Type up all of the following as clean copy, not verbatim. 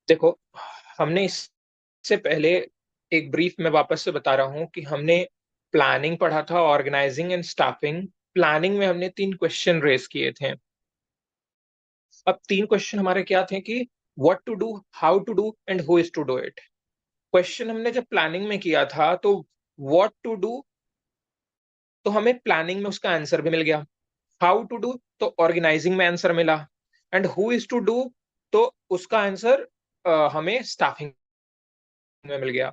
देखो, हमने इससे पहले एक ब्रीफ में वापस से बता रहा हूं कि हमने प्लानिंग पढ़ा था, ऑर्गेनाइजिंग एंड स्टाफिंग। प्लानिंग में हमने 3 क्वेश्चन रेज किए थे। अब 3 क्वेश्चन हमारे क्या थे कि what to do, how to do and who is to do it. Question हमने जब प्लानिंग में किया था तो व्हाट टू डू, तो हमें प्लानिंग में उसका आंसर भी मिल गया। हाउ टू डू तो ऑर्गेनाइजिंग में आंसर मिला। And who is to do तो उसका आंसर हमें स्टाफिंग में मिल गया।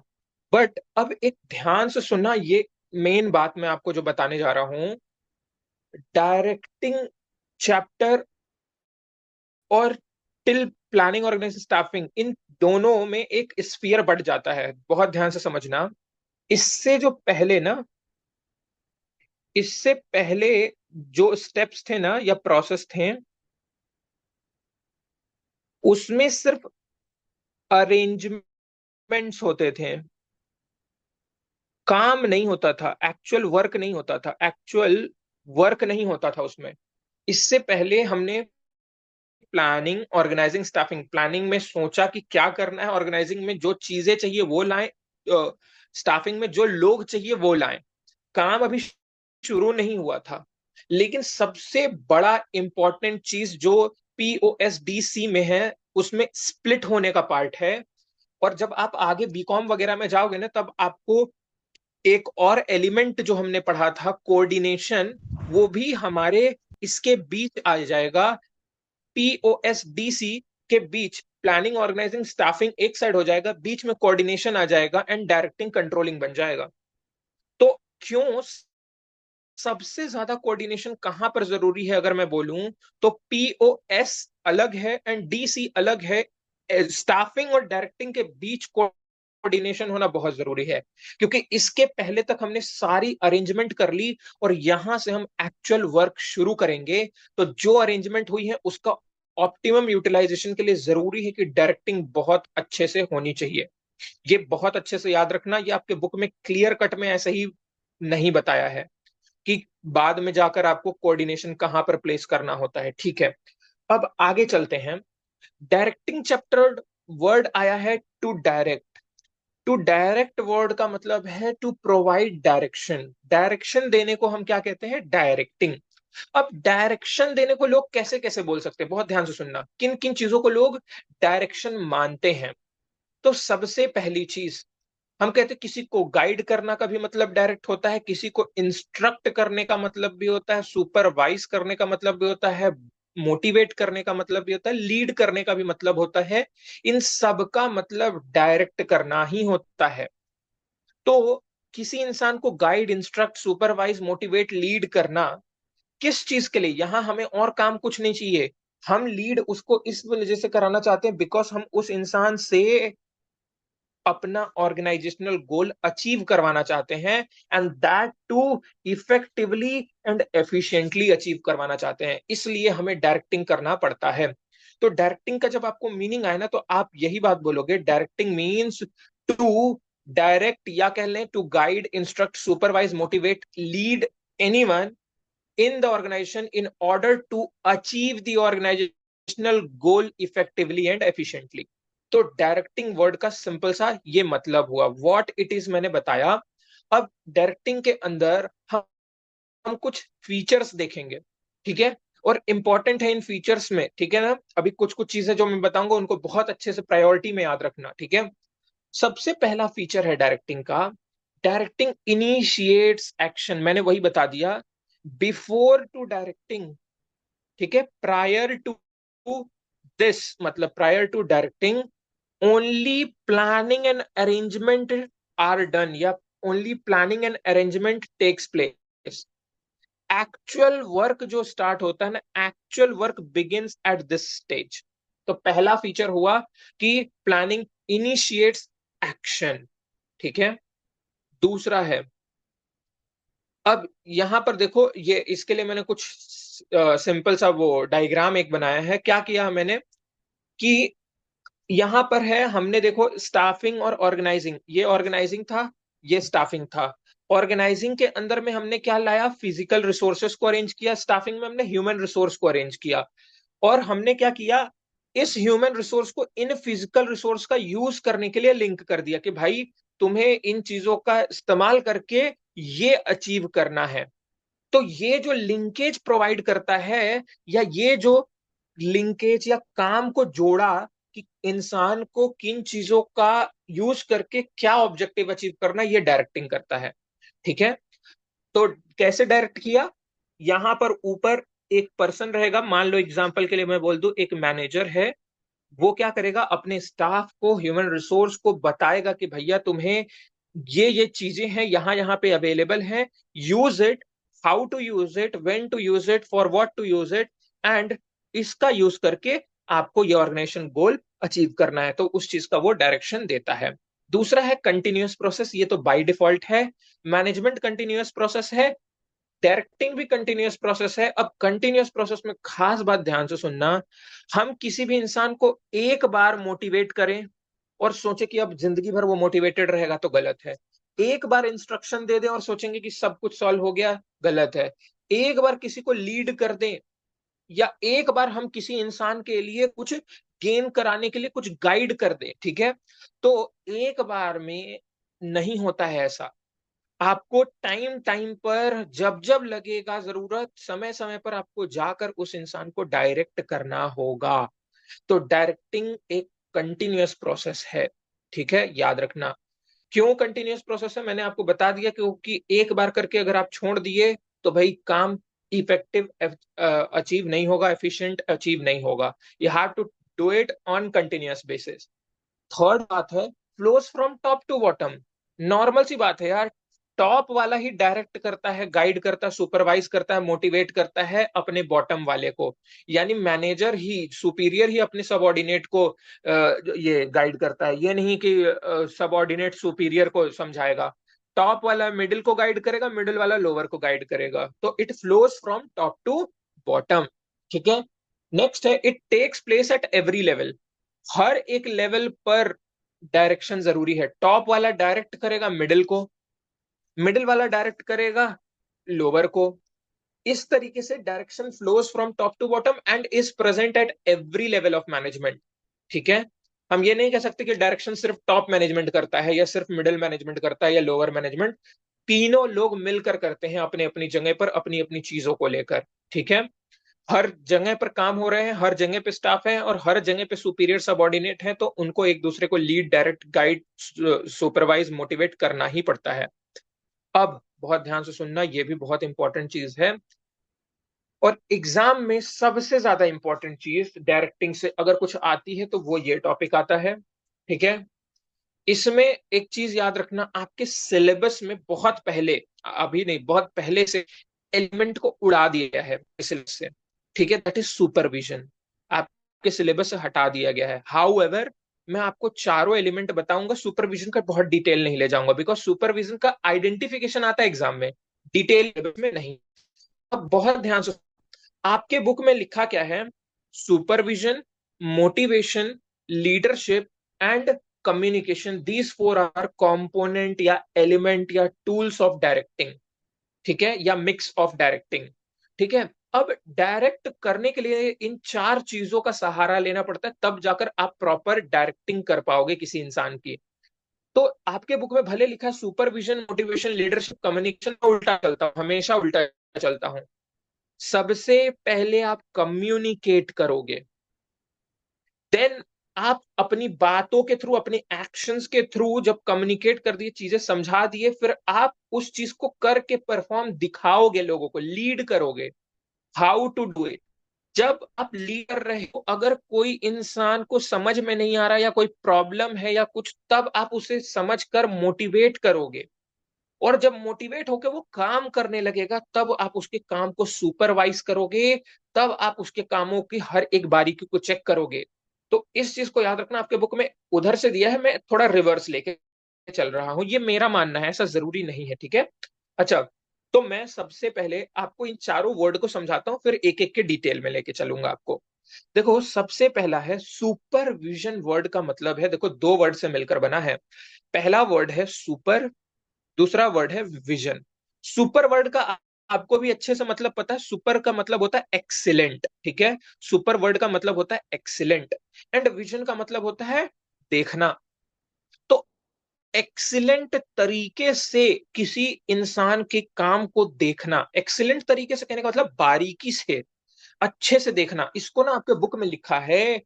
बट अब एक ध्यान से सुनना, ये मेन बात मैं आपको जो बताने जा रहा हूं। डायरेक्टिंग चैप्टर और टिल प्लानिंग ऑर्गेनाइजिंग स्टाफिंग, इन दोनों में एक स्फीयर बढ़ जाता है। बहुत ध्यान से समझना। इससे जो पहले ना, इससे पहले जो स्टेप्स थे ना या प्रोसेस थे, उसमें सिर्फ अरेंजमेंट्स होते थे, काम नहीं होता था, एक्चुअल वर्क नहीं होता था, एक्चुअल वर्क नहीं होता था उसमें। इससे पहले हमने प्लानिंग, ऑर्गेनाइजिंग, स्टाफिंग, प्लानिंग में सोचा कि क्या करना है, ऑर्गेनाइजिंग में जो चीजें चाहिए वो लाएं, स्टाफिंग में जो लोग चाहिए वो लाएं। काम अभी शुरू नहीं हुआ था। लेकिन सबसे बड़ा इंपॉर्टेंट चीज जो POSDC में है, उसमें स्प्लिट होने का पार्ट है। और जब आप आगे बीकॉम वगैरह में जाओगे ना, तब आपको एक और एलिमेंट जो हमने पढ़ा था, कोऑर्डिनेशन, वो भी हमारे इसके बीच आ जाएगा। POSDC के बीच प्लानिंग, ऑर्गेनाइजिंग, स्टाफिंग एक साइड हो जाएगा, बीच में कोऑर्डिनेशन आ जाएगा एंड डायरेक्टिंग कंट्रोलिंग बन जाएगा। तो क्यों सबसे ज्यादा कोऑर्डिनेशन कहां पर जरूरी है अगर मैं बोलूं, तो POS अलग है एंड DC अलग है। स्टाफिंग और डायरेक्टिंग के बीच कोऑर्डिनेशन होना बहुत जरूरी है, क्योंकि इसके पहले तक हमने सारी अरेंजमेंट कर ली और यहां से हम एक्चुअल वर्क शुरू करेंगे। तो जो अरेंजमेंट हुई है उसका ऑप्टिमम यूटिलाइजेशन के लिए जरूरी है कि डायरेक्टिंग बहुत अच्छे से होनी चाहिए। ये बहुत अच्छे से याद रखना, ये आपके बुक में क्लियर कट में ऐसे ही नहीं बताया है कि बाद में जाकर आपको कोऑर्डिनेशन कहां पर प्लेस करना होता है। ठीक है, अब आगे चलते हैं। डायरेक्टिंग चैप्टर, वर्ड आया है to direct. To direct word का मतलब है टू प्रोवाइड डायरेक्शन। डायरेक्शन देने को हम क्या कहते हैं? डायरेक्टिंग। अब डायरेक्शन देने को लोग कैसे कैसे बोल सकते हैं, बहुत ध्यान से सुनना, किन किन चीजों को लोग डायरेक्शन मानते हैं। तो सबसे पहली चीज, हम कहते हैं किसी को गाइड करना का भी मतलब डायरेक्ट होता है, किसी को इंस्ट्रक्ट करने का मतलब भी होता है, सुपरवाइज करने का मतलब भी होता है, मोटिवेट करने का मतलब भी होता है, लीड करने का भी मतलब होता है। इन सब का मतलब डायरेक्ट करना ही होता है। तो किसी इंसान को guide, instruct, supervise, motivate, lead करना किस चीज के लिए? यहां हमें और काम कुछ नहीं चाहिए। हम लीड उसको इस वजह से कराना चाहते हैं बिकॉज हम उस इंसान से अपना ऑर्गेनाइजेशनल गोल अचीव करवाना चाहते हैं, and that to effectively and efficiently achieve करवाना चाहते हैं। इसलिए हमें डायरेक्टिंग करना पड़ता है। तो डायरेक्टिंग का जब आपको मीनिंग आए ना, तो आप यही बात बोलोगे, डायरेक्टिंग मीन्स टू डायरेक्ट, या कह लें to guide, instruct, supervise, motivate, lead anyone in the organization in order to achieve the organizational goal effectively and efficiently। तो डायरेक्टिंग वर्ड का सिंपल सा ये मतलब हुआ, व्हाट इट इज मैंने बताया। अब डायरेक्टिंग के अंदर हम कुछ फीचर्स देखेंगे, ठीक है? और इंपॉर्टेंट है इन फीचर्स में, ठीक है ना? अभी कुछ कुछ चीजें जो मैं बताऊंगा उनको बहुत अच्छे से प्रायोरिटी में याद रखना, ठीक है? सबसे पहला फीचर है डायरेक्टिंग का, डायरेक्टिंग इनिशिएट्स एक्शन। मैंने वही बता दिया, बिफोर टू डायरेक्टिंग, ठीक है, प्रायर टू दिस, मतलब prior to directing only planning and arrangement are done, या only planning and arrangement takes place. Actual work जो स्टार्ट होता है ना, actual work begins at this stage. तो पहला फीचर हुआ कि प्लानिंग इनिशिएट्स एक्शन, ठीक है? दूसरा है, अब यहां पर देखो, ये इसके लिए मैंने कुछ सिंपल सा वो डायग्राम एक बनाया है। क्या किया मैंने कि यहां पर है, हमने देखो स्टाफिंग और ऑर्गेनाइजिंग, ये ऑर्गेनाइजिंग था, ये स्टाफिंग था। ऑर्गेनाइजिंग के अंदर में हमने क्या लाया? फिजिकल रिसोर्सेस को अरेंज किया। स्टाफिंग में हमने ह्यूमन रिसोर्स को अरेंज किया। और हमने क्या किया? इस ह्यूमन रिसोर्स को इन फिजिकल रिसोर्स का यूज करने के लिए लिंक कर दिया कि भाई तुम्हें इन चीजों का इस्तेमाल करके ये अचीव करना है। तो ये जो लिंकेज प्रोवाइड करता है, या ये जो लिंकेज या काम को जोड़ा कि इंसान को किन चीजों का यूज करके क्या ऑब्जेक्टिव अचीव करना, ये डायरेक्टिंग करता है। ठीक है। तो कैसे डायरेक्ट किया? यहां पर ऊपर एक पर्सन रहेगा, मान लो एग्जांपल के लिए मैं बोल दूं एक मैनेजर है। वो क्या करेगा, अपने स्टाफ को, ह्यूमन रिसोर्स को बताएगा कि भैया तुम्हें ये चीजें हैं, यहाँ यहाँ पे अवेलेबल हैं, use it, how to use it, when to use it, for what to use it, and इसका यूज करके आपको ये ऑर्गेनाइजेशन गोल अचीव करना है। तो उस चीज का वो डायरेक्शन देता है। दूसरा है कंटिन्यूअस प्रोसेस, ये तो बाय डिफॉल्ट है। मैनेजमेंट कंटिन्यूअस प्रोसेस है, डायरेक्टिंग भी कंटिन्यूअस प्रोसेस है। अब कंटिन्यूअस प्रोसेस में खास बात ध्यान से सुनना, हम किसी भी इंसान को एक बार मोटिवेट करें और सोचे कि अब जिंदगी भर वो मोटिवेटेड रहेगा, तो गलत है। एक बार इंस्ट्रक्शन दे दें और सोचेंगे कि सब कुछ सॉल्व हो गया, गलत है। एक बार किसी को लीड कर दें, या एक बार हम किसी इंसान के लिए कुछ गेन कराने के लिए कुछ गाइड कर दें, ठीक है, तो एक बार में नहीं होता है ऐसा। आपको टाइम टाइम पर, जब जब लगेगा जरूरत, समय समय पर आपको जाकर उस इंसान को डायरेक्ट करना होगा। तो डायरेक्टिंग एक कंटिन्यूअस प्रोसेस है। ठीक है, याद रखना। क्यों कंटिन्यूअस प्रोसेस है, मैंने आपको बता दिया, क्योंकि एक बार करके अगर आप छोड़ दिए तो भाई काम इफेक्टिव अचीव नहीं होगा, एफिशिएंट अचीव नहीं होगा। You have to do it on continuous basis. Third बात है, flows from top to bottom. Normal सी बात है यार, टॉप वाला ही डायरेक्ट करता है, गाइड करता है, सुपरवाइज करता है, मोटिवेट करता है अपने बॉटम वाले को। यानी मैनेजर ही, सुपीरियर ही अपने सबऑर्डिनेट को ये गाइड करता है। ये नहीं कि सबऑर्डिनेट सुपीरियर को समझाएगा। टॉप वाला मिडिल को गाइड करेगा, मिडिल वाला लोअर को गाइड करेगा। तो it flows from top to bottom. ठीक है। नेक्स्ट है, it takes place at every level. हर एक लेवल पर डायरेक्शन जरूरी है। टॉप वाला डायरेक्ट करेगा मिडिल को, मिडिल वाला डायरेक्ट करेगा लोअर को। इस तरीके से direction flows from top to bottom and is present at every level of management. ठीक है। हम ये नहीं कह सकते कि डायरेक्शन सिर्फ टॉप मैनेजमेंट करता है, या सिर्फ मिडिल मैनेजमेंट करता है, या लोअर मैनेजमेंट। तीनों लोग मिलकर करते हैं अपने अपनी जगह पर, अपनी अपनी चीजों को लेकर। ठीक है। हर जगह पर काम हो रहे हैं, हर जगह पे स्टाफ है, और हर जगह पे सुपीरियर सबऑर्डिनेट है, तो उनको एक दूसरे को lead, direct, guide, supervise, motivate करना ही पड़ता है। अब बहुत ध्यान से सुनना, ये भी बहुत इंपॉर्टेंट चीज है, और एग्जाम में सबसे ज्यादा इंपॉर्टेंट चीज डायरेक्टिंग से अगर कुछ आती है तो वो ये टॉपिक आता है। ठीक है। इसमें एक चीज याद रखना, आपके सिलेबस में बहुत पहले, अभी नहीं, बहुत पहले से एलिमेंट को उड़ा दिया गया है सिलेबस से। ठीक है, दैट इज सुपरविजन। आपके सिलेबस से हटा दिया गया है। हाउ एवर, मैं आपको चारों एलिमेंट बताऊंगा, सुपरविजन का बहुत डिटेल नहीं ले जाऊंगा, बिकॉज सुपरविजन का आइडेंटिफिकेशन आता है एग्जाम में, डिटेल में नहीं। अब बहुत ध्यान से, आपके बुक में लिखा क्या है? Supervision, motivation, leadership and communication, these four R component या एलिमेंट या टूल्स ऑफ डायरेक्टिंग। ठीक है, या मिक्स ऑफ डायरेक्टिंग। ठीक है। अब डायरेक्ट करने के लिए इन चार चीजों का सहारा लेना पड़ता है, तब जाकर आप प्रॉपर डायरेक्टिंग कर पाओगे किसी इंसान की। तो आपके बुक में भले लिखा है सुपरविजन, मोटिवेशन, लीडरशिप, कम्युनिकेशन, उल्टा चलता हूं, हमेशा उल्टा चलता हूं। सबसे पहले आप कम्युनिकेट करोगे, देन आप अपनी बातों के थ्रू, अपने एक्शंस के थ्रू जब कम्युनिकेट कर दिए, चीजें समझा दिए, फिर आप उस चीज को करके परफॉर्म दिखाओगे, लोगों को लीड करोगे। हाउ टू डू इट, जब आप लीड कर रहे हो, अगर कोई इंसान को समझ में नहीं आ रहा, या कोई प्रॉब्लम है या कुछ, तब आप उसे समझ कर मोटिवेट करोगे। और जब मोटिवेट होकर वो काम करने लगेगा, तब आप उसके काम को सुपरवाइज करोगे, तब आप उसके कामों की हर एक बारीकी को चेक करोगे। तो इस चीज को याद रखना, आपके बुक में उधर से दिया है, मैं थोड़ा रिवर्स लेके चल रहा हूं, ये मेरा मानना है, ऐसा जरूरी नहीं है। ठीक है। अच्छा, तो मैं सबसे पहले आपको इन चारों वर्ड को समझाता हूं, फिर एक एक के डिटेल में लेके चलूंगा आपको। देखो, सबसे पहला है सुपरविजन। वर्ड का मतलब है, देखो, दो वर्ड से मिलकर बना है। पहला वर्ड है सुपर, दूसरा वर्ड है विजन। सुपर वर्ड का आपको भी अच्छे से मतलब पता है, सुपर का मतलब होता है एक्सीलेंट। ठीक है, सुपर वर्ड का मतलब होता है एक्सीलेंट। एंड विजन का मतलब होता है देखना। तो एक्सीलेंट तरीके से किसी इंसान के काम को देखना, एक्सीलेंट तरीके से कहने का मतलब बारीकी से, अच्छे से देखना, इसको ना आपके बुक में लिखा है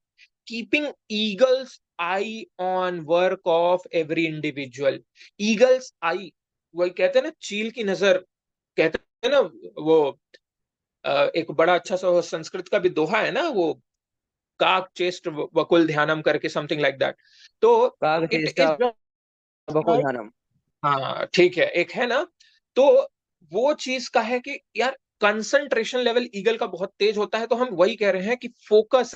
keeping eagle's eye on work of every individual. Eagle's eye, वही कहते हैं ना चील की नजर, कहते हैं ना वो, एक बड़ा अच्छा सा संस्कृत का भी दोहा है ना वो, काक चेष्ट वकुल ध्यानम करके, समथिंग लाइक दैट। तो इट कागचेष्टा इज, वकोधानम। हाँ ठीक है, एक है ना। तो वो चीज का है कि यार कंसंट्रेशन लेवल ईगल का बहुत तेज होता है, तो हम वही कह रहे हैं कि फोकस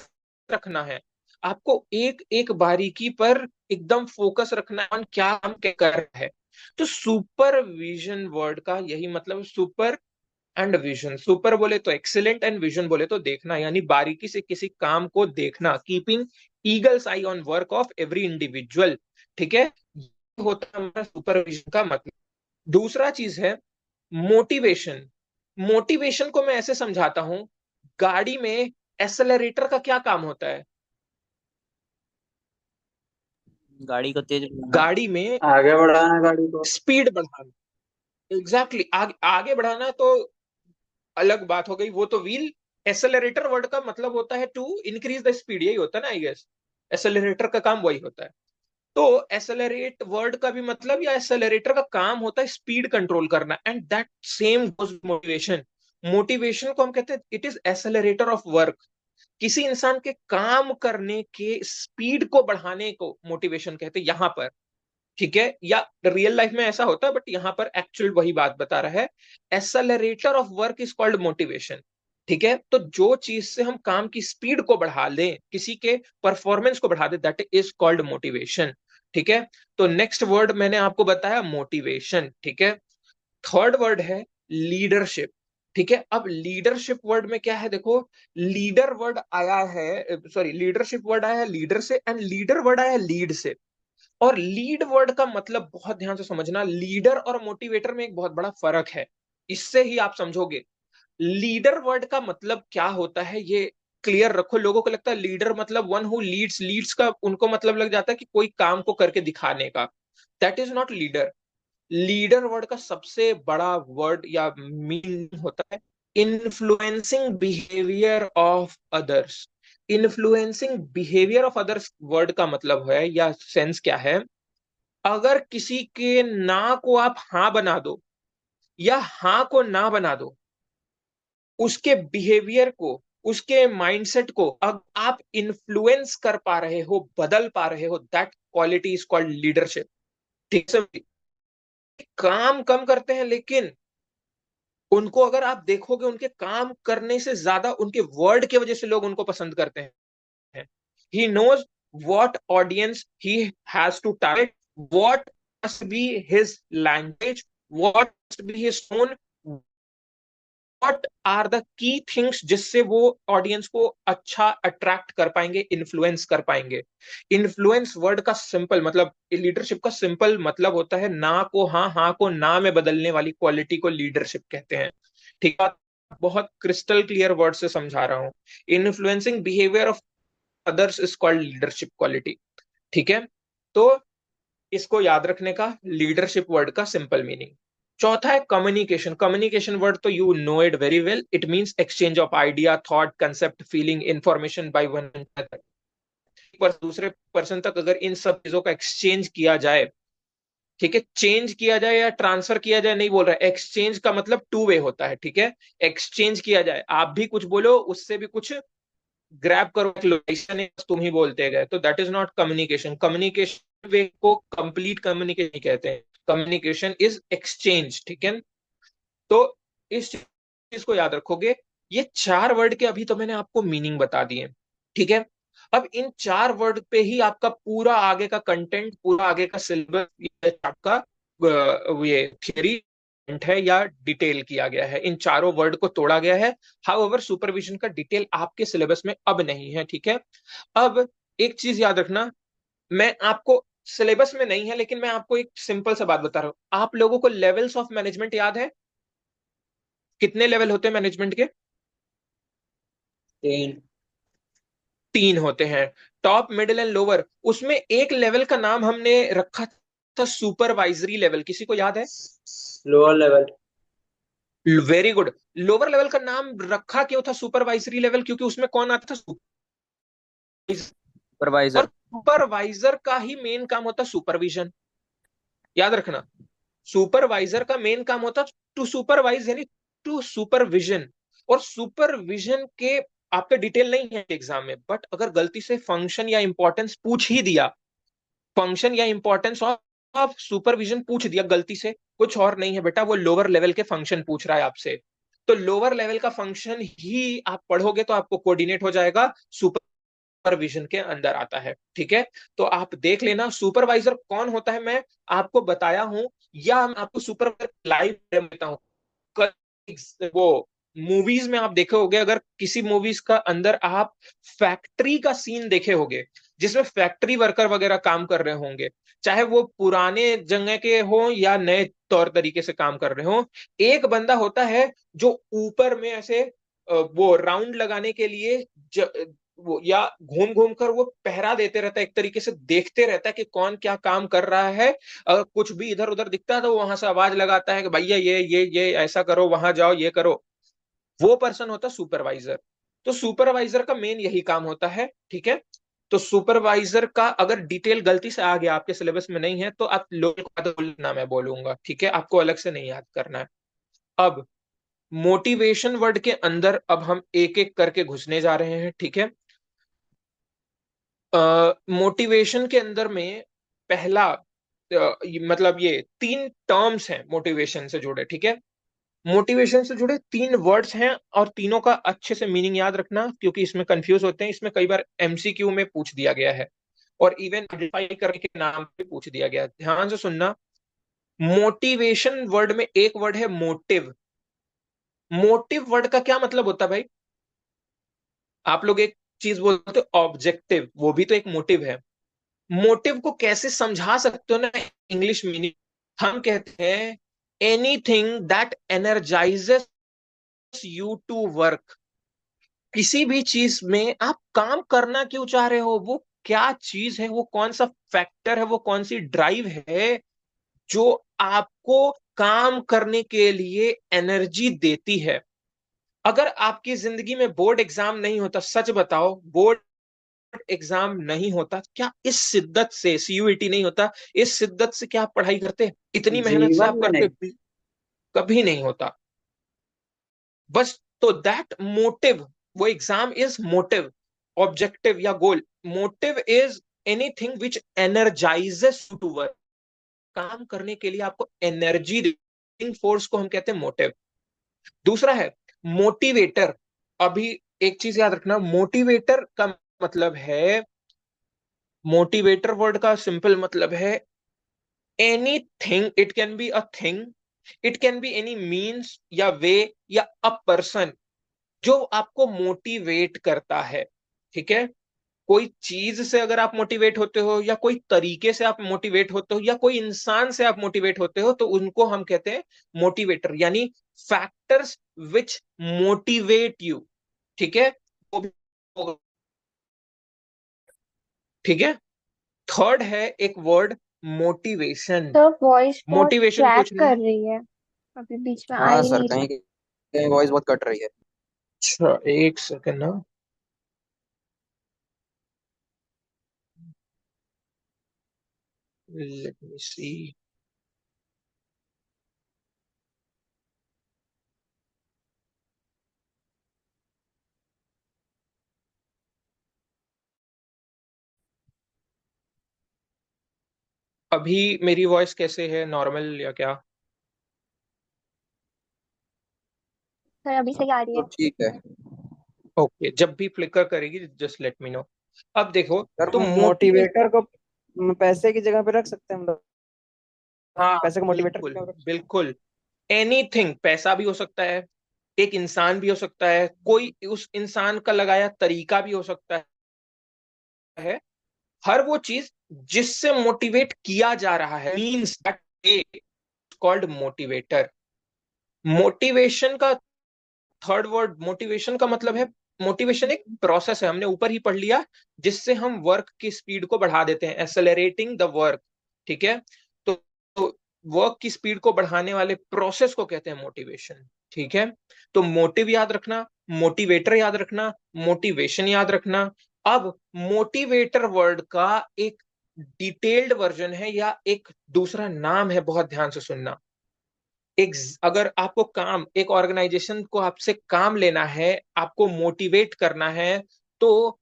रखना है आपको, एक एक बारीकी पर एकदम फोकस रखना है on क्या हम क्या कर रहे हैं। तो सुपरविजन वर्ड का यही मतलब, सुपर एंड विजन, सुपर बोले तो एक्सीलेंट एंड विजन बोले तो देखना, यानी बारीकी से किसी काम को देखना, keeping eagle's eye on work of every individual. ठीक है, ये होता है हमारा सुपरविजन का मतलब। दूसरा चीज है मोटिवेशन। मोटिवेशन को मैं ऐसे समझाता हूं, गाड़ी में एक्सेलरेटर का क्या काम होता है? गाड़ी को तेज बनाना। गाड़ी में आगे बढ़ाना गाड़ी को। स्पीड बढ़ाना, एग्जैक्टली आगे बढ़ाना तो अलग बात हो गई, वो तो व्हील। एक्सेलरेटर वर्ड का मतलब होता है टू इंक्रीज द स्पीड, यही होता है ना आई गेस, एक्सेलरेटर का काम वही होता है। तो एक्सेलरेट वर्ड का भी मतलब, या एक्सेलरेटर का काम होता है स्पीड कंट्रोल करना, and that same goes motivation. Motivation को हम कहते हैं it is accelerator of work. किसी इंसान के काम करने के स्पीड को बढ़ाने को मोटिवेशन कहते हैं यहां पर। ठीक है, या रियल लाइफ में ऐसा होता है, बट यहां पर एक्चुअल वही बात बता रहा है, accelerator of work is called motivation. ठीक है, तो जो चीज से हम काम की स्पीड को बढ़ा दें, किसी के परफॉर्मेंस को बढ़ा दें, दैट इज कॉल्ड मोटिवेशन। ठीक है, तो नेक्स्ट वर्ड मैंने आपको बताया मोटिवेशन। ठीक है, थर्ड वर्ड है लीडरशिप। ठीक है, अब लीडरशिप वर्ड में क्या है देखो, लीडर वर्ड आया है, सॉरी लीडरशिप वर्ड आया है लीडर से, एंड लीडर वर्ड आया है लीड से। और लीड वर्ड का मतलब बहुत ध्यान से समझना, लीडर और मोटिवेटर में एक बहुत बड़ा फर्क है, इससे ही आप समझोगे। लीडर वर्ड का मतलब क्या होता है ये क्लियर रखो। लोगों को लगता है लीडर मतलब वन हु लीड्स, लीड्स का उनको मतलब लग जाता है कि कोई काम को करके दिखाने का। That is not leader. Leader word का सबसे बड़ा वर्ड या मीनिंग होता है influencing behaviour of others. Influencing behaviour of others word का मतलब है या सेंस क्या है, अगर किसी के ना को आप हां बना दो, या हां को ना बना दो, उसके बिहेवियर को, उसके माइंडसेट को अब आप इन्फ्लुएंस कर पा रहे हो, बदल पा रहे हो, that quality is called leadership. ठीक है, काम कम करते हैं लेकिन उनको अगर आप देखोगे, उनके काम करने से ज्यादा उनके वर्ड की वजह से लोग उनको पसंद करते हैं। He knows what audience he has to target, what must be his language, what must be his tone, what are the key things जिससे वो ऑडियंस को अच्छा अट्रैक्ट कर पाएंगे, इन्फ्लुएंस कर पाएंगे। इन्फ्लुएंस वर्ड का सिंपल मतलब, लीडरशिप का सिंपल मतलब होता है ना को हाँ, हाँ को ना में बदलने वाली क्वालिटी को लीडरशिप कहते हैं। ठीक है, बहुत क्रिस्टल क्लियर वर्ड से समझा रहा हूँ। Influencing behaviour of others is called leadership quality. ठीक है, तो इसको याद रखने का लीडरशिप वर्ड का सिंपल मीनिंग। चौथा है कम्युनिकेशन। कम्युनिकेशन वर्ड तो you know it very well, it means exchange of idea, thought, concept, feeling, information by one another. पर दूसरे पर्सन तक अगर इन सब चीजों का एक्सचेंज किया जाए, ठीक है, चेंज किया जाए या ट्रांसफर किया जाए नहीं बोल रहा है, एक्सचेंज का मतलब टू वे होता है। ठीक है, एक्सचेंज किया जाए, आप भी कुछ बोलो, उससे भी कुछ ग्रैब करो, लोकेशन है तुम ही बोलते गए, तो that is not communication. Communication वे को कंप्लीट कम्युनिकेशन कहते हैं, कम्युनिकेशन इज एक्सचेंज। ठीक है, तो इस चीज को याद रखोगे। ये चार वर्ड के अभी तो मैंने आपको मीनिंग बता दिए। ठीक है, अब इन चार वर्ड पे ही आपका पूरा आगे का कंटेंट, पूरा आगे का सिलेबस आपका ये थियरी है या डिटेल किया गया है, इन चारों वर्ड को तोड़ा गया है। हाउएवर सुपरविजन का डिटेल आपके सिलेबस में अब नहीं है। ठीक है, अब एक चीज याद रखना, मैं आपको सिलेबस में नहीं है लेकिन मैं आपको एक सिंपल सा बात बता रहा हूं, आप लोगों को लेवल्स ऑफ मैनेजमेंट याद है? कितने लेवल होते हैं मैनेजमेंट के? 3। तीन होते हैं। टॉप, मिडिल एंड लोअर, उसमें एक लेवल का नाम हमने रखा था सुपरवाइजरी लेवल, किसी को याद है? Lower level. Very good. Lower level का नाम रखा क्यों था सुपरवाइजरी लेवल? क्योंकि उसमें कौन आता था? और सुपरवाइजर। सुपरवाइजर का ही मेन काम होता सुपरविजन, याद रखना। सुपरवाइजर का मेन काम होता टू सुपरवाइज, यानी टू सुपरविजन। और सुपरविजन के आपका डिटेल नहीं है एग्जाम में, बट अगर गलती से फंक्शन या इंपॉर्टेंस पूछ ही दिया, फंक्शन या इंपॉर्टेंस ऑफ सुपरविजन पूछ दिया गलती से, कुछ और नहीं है बेटा, वो लोअर लेवल के फंक्शन पूछ रहा है आपसे। तो लोअर लेवल का फंक्शन ही आप पढ़ोगे तो आपको कोऑर्डिनेट हो जाएगा, सुपरविजन के अंदर आता है। ठीक है, तो आप देख लेना सुपरवाइजर कौन होता है, मैं आपको बताया हूं, या मैं आपको सुपरवाइजर लाइव देता हूँ। वो मूवीज में आप देखे होंगे, अगर किसी मूवीज का अंदर आप फैक्ट्री का सीन देखे होंगे, जिसमें फैक्ट्री वर्कर वगैरह काम कर रहे होंगे, चाहे वो पुराने जंगे के हो या नए तौर तरीके से काम कर रहे हो, एक बंदा होता है जो ऊपर में ऐसे वो राउंड लगाने के लिए वो या घूम घूम कर वो पहरा देते रहता है, एक तरीके से देखते रहता है कि कौन क्या काम कर रहा है। अगर कुछ भी इधर उधर दिखता है तो वहां से आवाज लगाता है कि भैया ये ऐसा करो, वहां जाओ, ये करो। वो पर्सन होता है सुपरवाइजर। तो सुपरवाइजर का मेन यही काम होता है। ठीक है, तो सुपरवाइजर का अगर डिटेल गलती से आ गया, आपके सिलेबस में नहीं है, तो आप लोगों को बोलना, मैं बोलूंगा। ठीक है, आपको अलग से नहीं याद करना है। अब मोटिवेशन वर्ड के अंदर अब हम एक एक करके घुसने जा रहे हैं। ठीक है, मोटिवेशन के अंदर में पहला मतलब ये तीन टर्म्स हैं मोटिवेशन से जुड़े। ठीक है, मोटिवेशन से जुड़े तीन वर्ड्स हैं, और तीनों का अच्छे से मीनिंग याद रखना, क्योंकि इसमें कंफ्यूज होते हैं। इसमें कई बार एमसीक्यू में पूछ दिया गया है, और इवन आइडेंटिफाई करने के नाम पे पूछ दिया गया है। ध्यान से सुनना। मोटिवेशन वर्ड में एक वर्ड है मोटिव। मोटिव वर्ड का क्या मतलब होता है भाई? आप लोग एक चीज बोलते हो ऑब्जेक्टिव, वो भी तो एक मोटिव है। मोटिव को कैसे समझा सकते हो ना, इंग्लिश मीनिंग? हम कहते हैं anything that energizes you to work. किसी भी चीज में आप काम करना क्यों चाह रहे हो, वो क्या चीज है, वो कौन सा फैक्टर है, वो कौन सी ड्राइव है जो आपको काम करने के लिए एनर्जी देती है। अगर आपकी जिंदगी में बोर्ड एग्जाम नहीं होता, सच बताओ, बोर्ड एग्जाम नहीं होता, क्या इस शिद्दत से सीयूईटी नहीं होता, इस शिद्दत से क्या आप पढ़ाई करते, इतनी मेहनत से जीवन आप में करते? नहीं। कभी नहीं होता। बस, तो दैट मोटिव, वो एग्जाम इज मोटिव, ऑब्जेक्टिव या goal. Motive is anything which energizes to work. काम करने के लिए आपको एनर्जी, फोर्स को हम कहते हैं मोटिव। दूसरा है मोटिवेटर। अभी एक चीज याद रखना, मोटिवेटर का मतलब है, मोटिवेटर वर्ड का सिंपल मतलब है anything, it can be a thing, it can be any means या वे या अ पर्सन जो आपको मोटिवेट करता है। ठीक है, कोई चीज से अगर आप मोटिवेट होते हो, या कोई तरीके से आप मोटिवेट होते हो, या कोई इंसान से आप मोटिवेट होते हो, तो उनको हम कहते हैं मोटिवेटर, यानी फैक्टर्स विच मोटिवेट यू। ठीक है, वो भी होगा। ठीक है, थर्ड है एक वर्ड, मोटिवेशन। तो वॉइस बहुत मोटिवेशन क्रैक कुछ नहीं। कर रही है, अभी बीच में आ हाँ ही सर, नहीं रही। कहीं कहीं वॉइस बहुत कट रही है। अच्छा, एक सेकंड ना। लेट मी सी। अभी मेरी वॉइस कैसे है, नॉर्मल या क्या? सर अभी सही आ रही तो है। ठीक है। ओके, जब भी फ्लिकर करेगी जस्ट लेट मी नो। अब देखो, सर, तो मोटिवेट, मोटिवेटर को पैसे की जगह पे रख सकते हैं हम लोग। हाँ पैसे को मोटिवेटर बिल्कुल क्यों रख। बिल्कुल। एनीथिंग, पैसा भी हो सकता है, एक इंसान भी हो सकता है, कोई उस इंसान का लगाया तरीका भी हो सकता है, हर वो चीज जिससे मोटिवेट किया जा रहा है, means that called motivator. Motivation का थर्ड वर्ड, मोटिवेशन का मतलब है मोटिवेशन एक प्रोसेस है, हमने ऊपर ही पढ़ लिया, जिससे हम वर्क की स्पीड को बढ़ा देते हैं, एक्सेलरेटिंग द वर्क। ठीक है, तो वर्क की स्पीड को बढ़ाने वाले प्रोसेस को कहते हैं मोटिवेशन। ठीक है, तो मोटिव याद रखना, मोटिवेटर याद रखना, मोटिवेशन याद रखना। अब मोटिवेटर वर्ड का एक डिटेल्ड वर्जन है, या एक दूसरा नाम है, बहुत ध्यान से सुनना। एक, अगर आपको काम, एक ऑर्गेनाइजेशन को आपसे काम लेना है, आपको मोटिवेट करना है, तो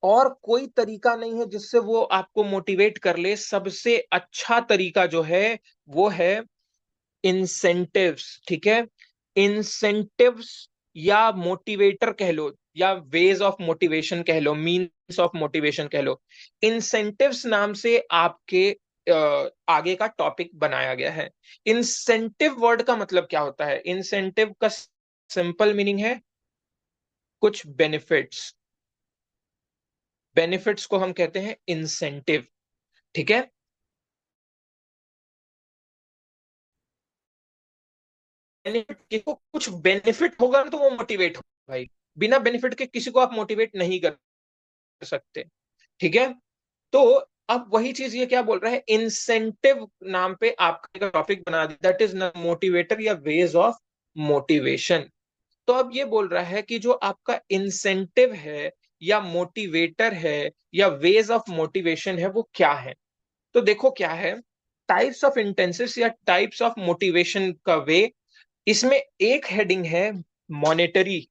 और कोई तरीका नहीं है जिससे वो आपको मोटिवेट कर ले। सबसे अच्छा तरीका जो है वो है इंसेंटिव्स। ठीक है, इंसेंटिव्स या मोटिवेटर कह लो, या वेज ऑफ मोटिवेशन कह लो, मीन्स ऑफ मोटिवेशन कह लो, इंसेंटिव्स नाम से आपके आगे का टॉपिक बनाया गया है। इंसेंटिव वर्ड का मतलब क्या होता है? इंसेंटिव का सिंपल मीनिंग है कुछ बेनिफिट्स। बेनिफिट्स को हम कहते हैं इंसेंटिव। ठीक है, बेनिफिट, किसी को कुछ बेनिफिट होगा तो वो मोटिवेट होगा भाई। बिना बेनिफिट के किसी को आप मोटिवेट नहीं कर सकते। ठीक है, तो अब वही चीज ये क्या बोल रहा है, इंसेंटिव नाम पे आपका टॉपिक बना दिया, दैट इज मोटिवेटर या वेज ऑफ मोटिवेशन। तो अब ये बोल रहा है कि जो आपका इंसेंटिव है, या मोटिवेटर है, या वेज ऑफ मोटिवेशन है, वो क्या है। तो देखो क्या है, टाइप्स ऑफ इंटेंसिव या टाइप्स ऑफ मोटिवेशन का वे। इसमें एक हेडिंग है मॉनेटरी,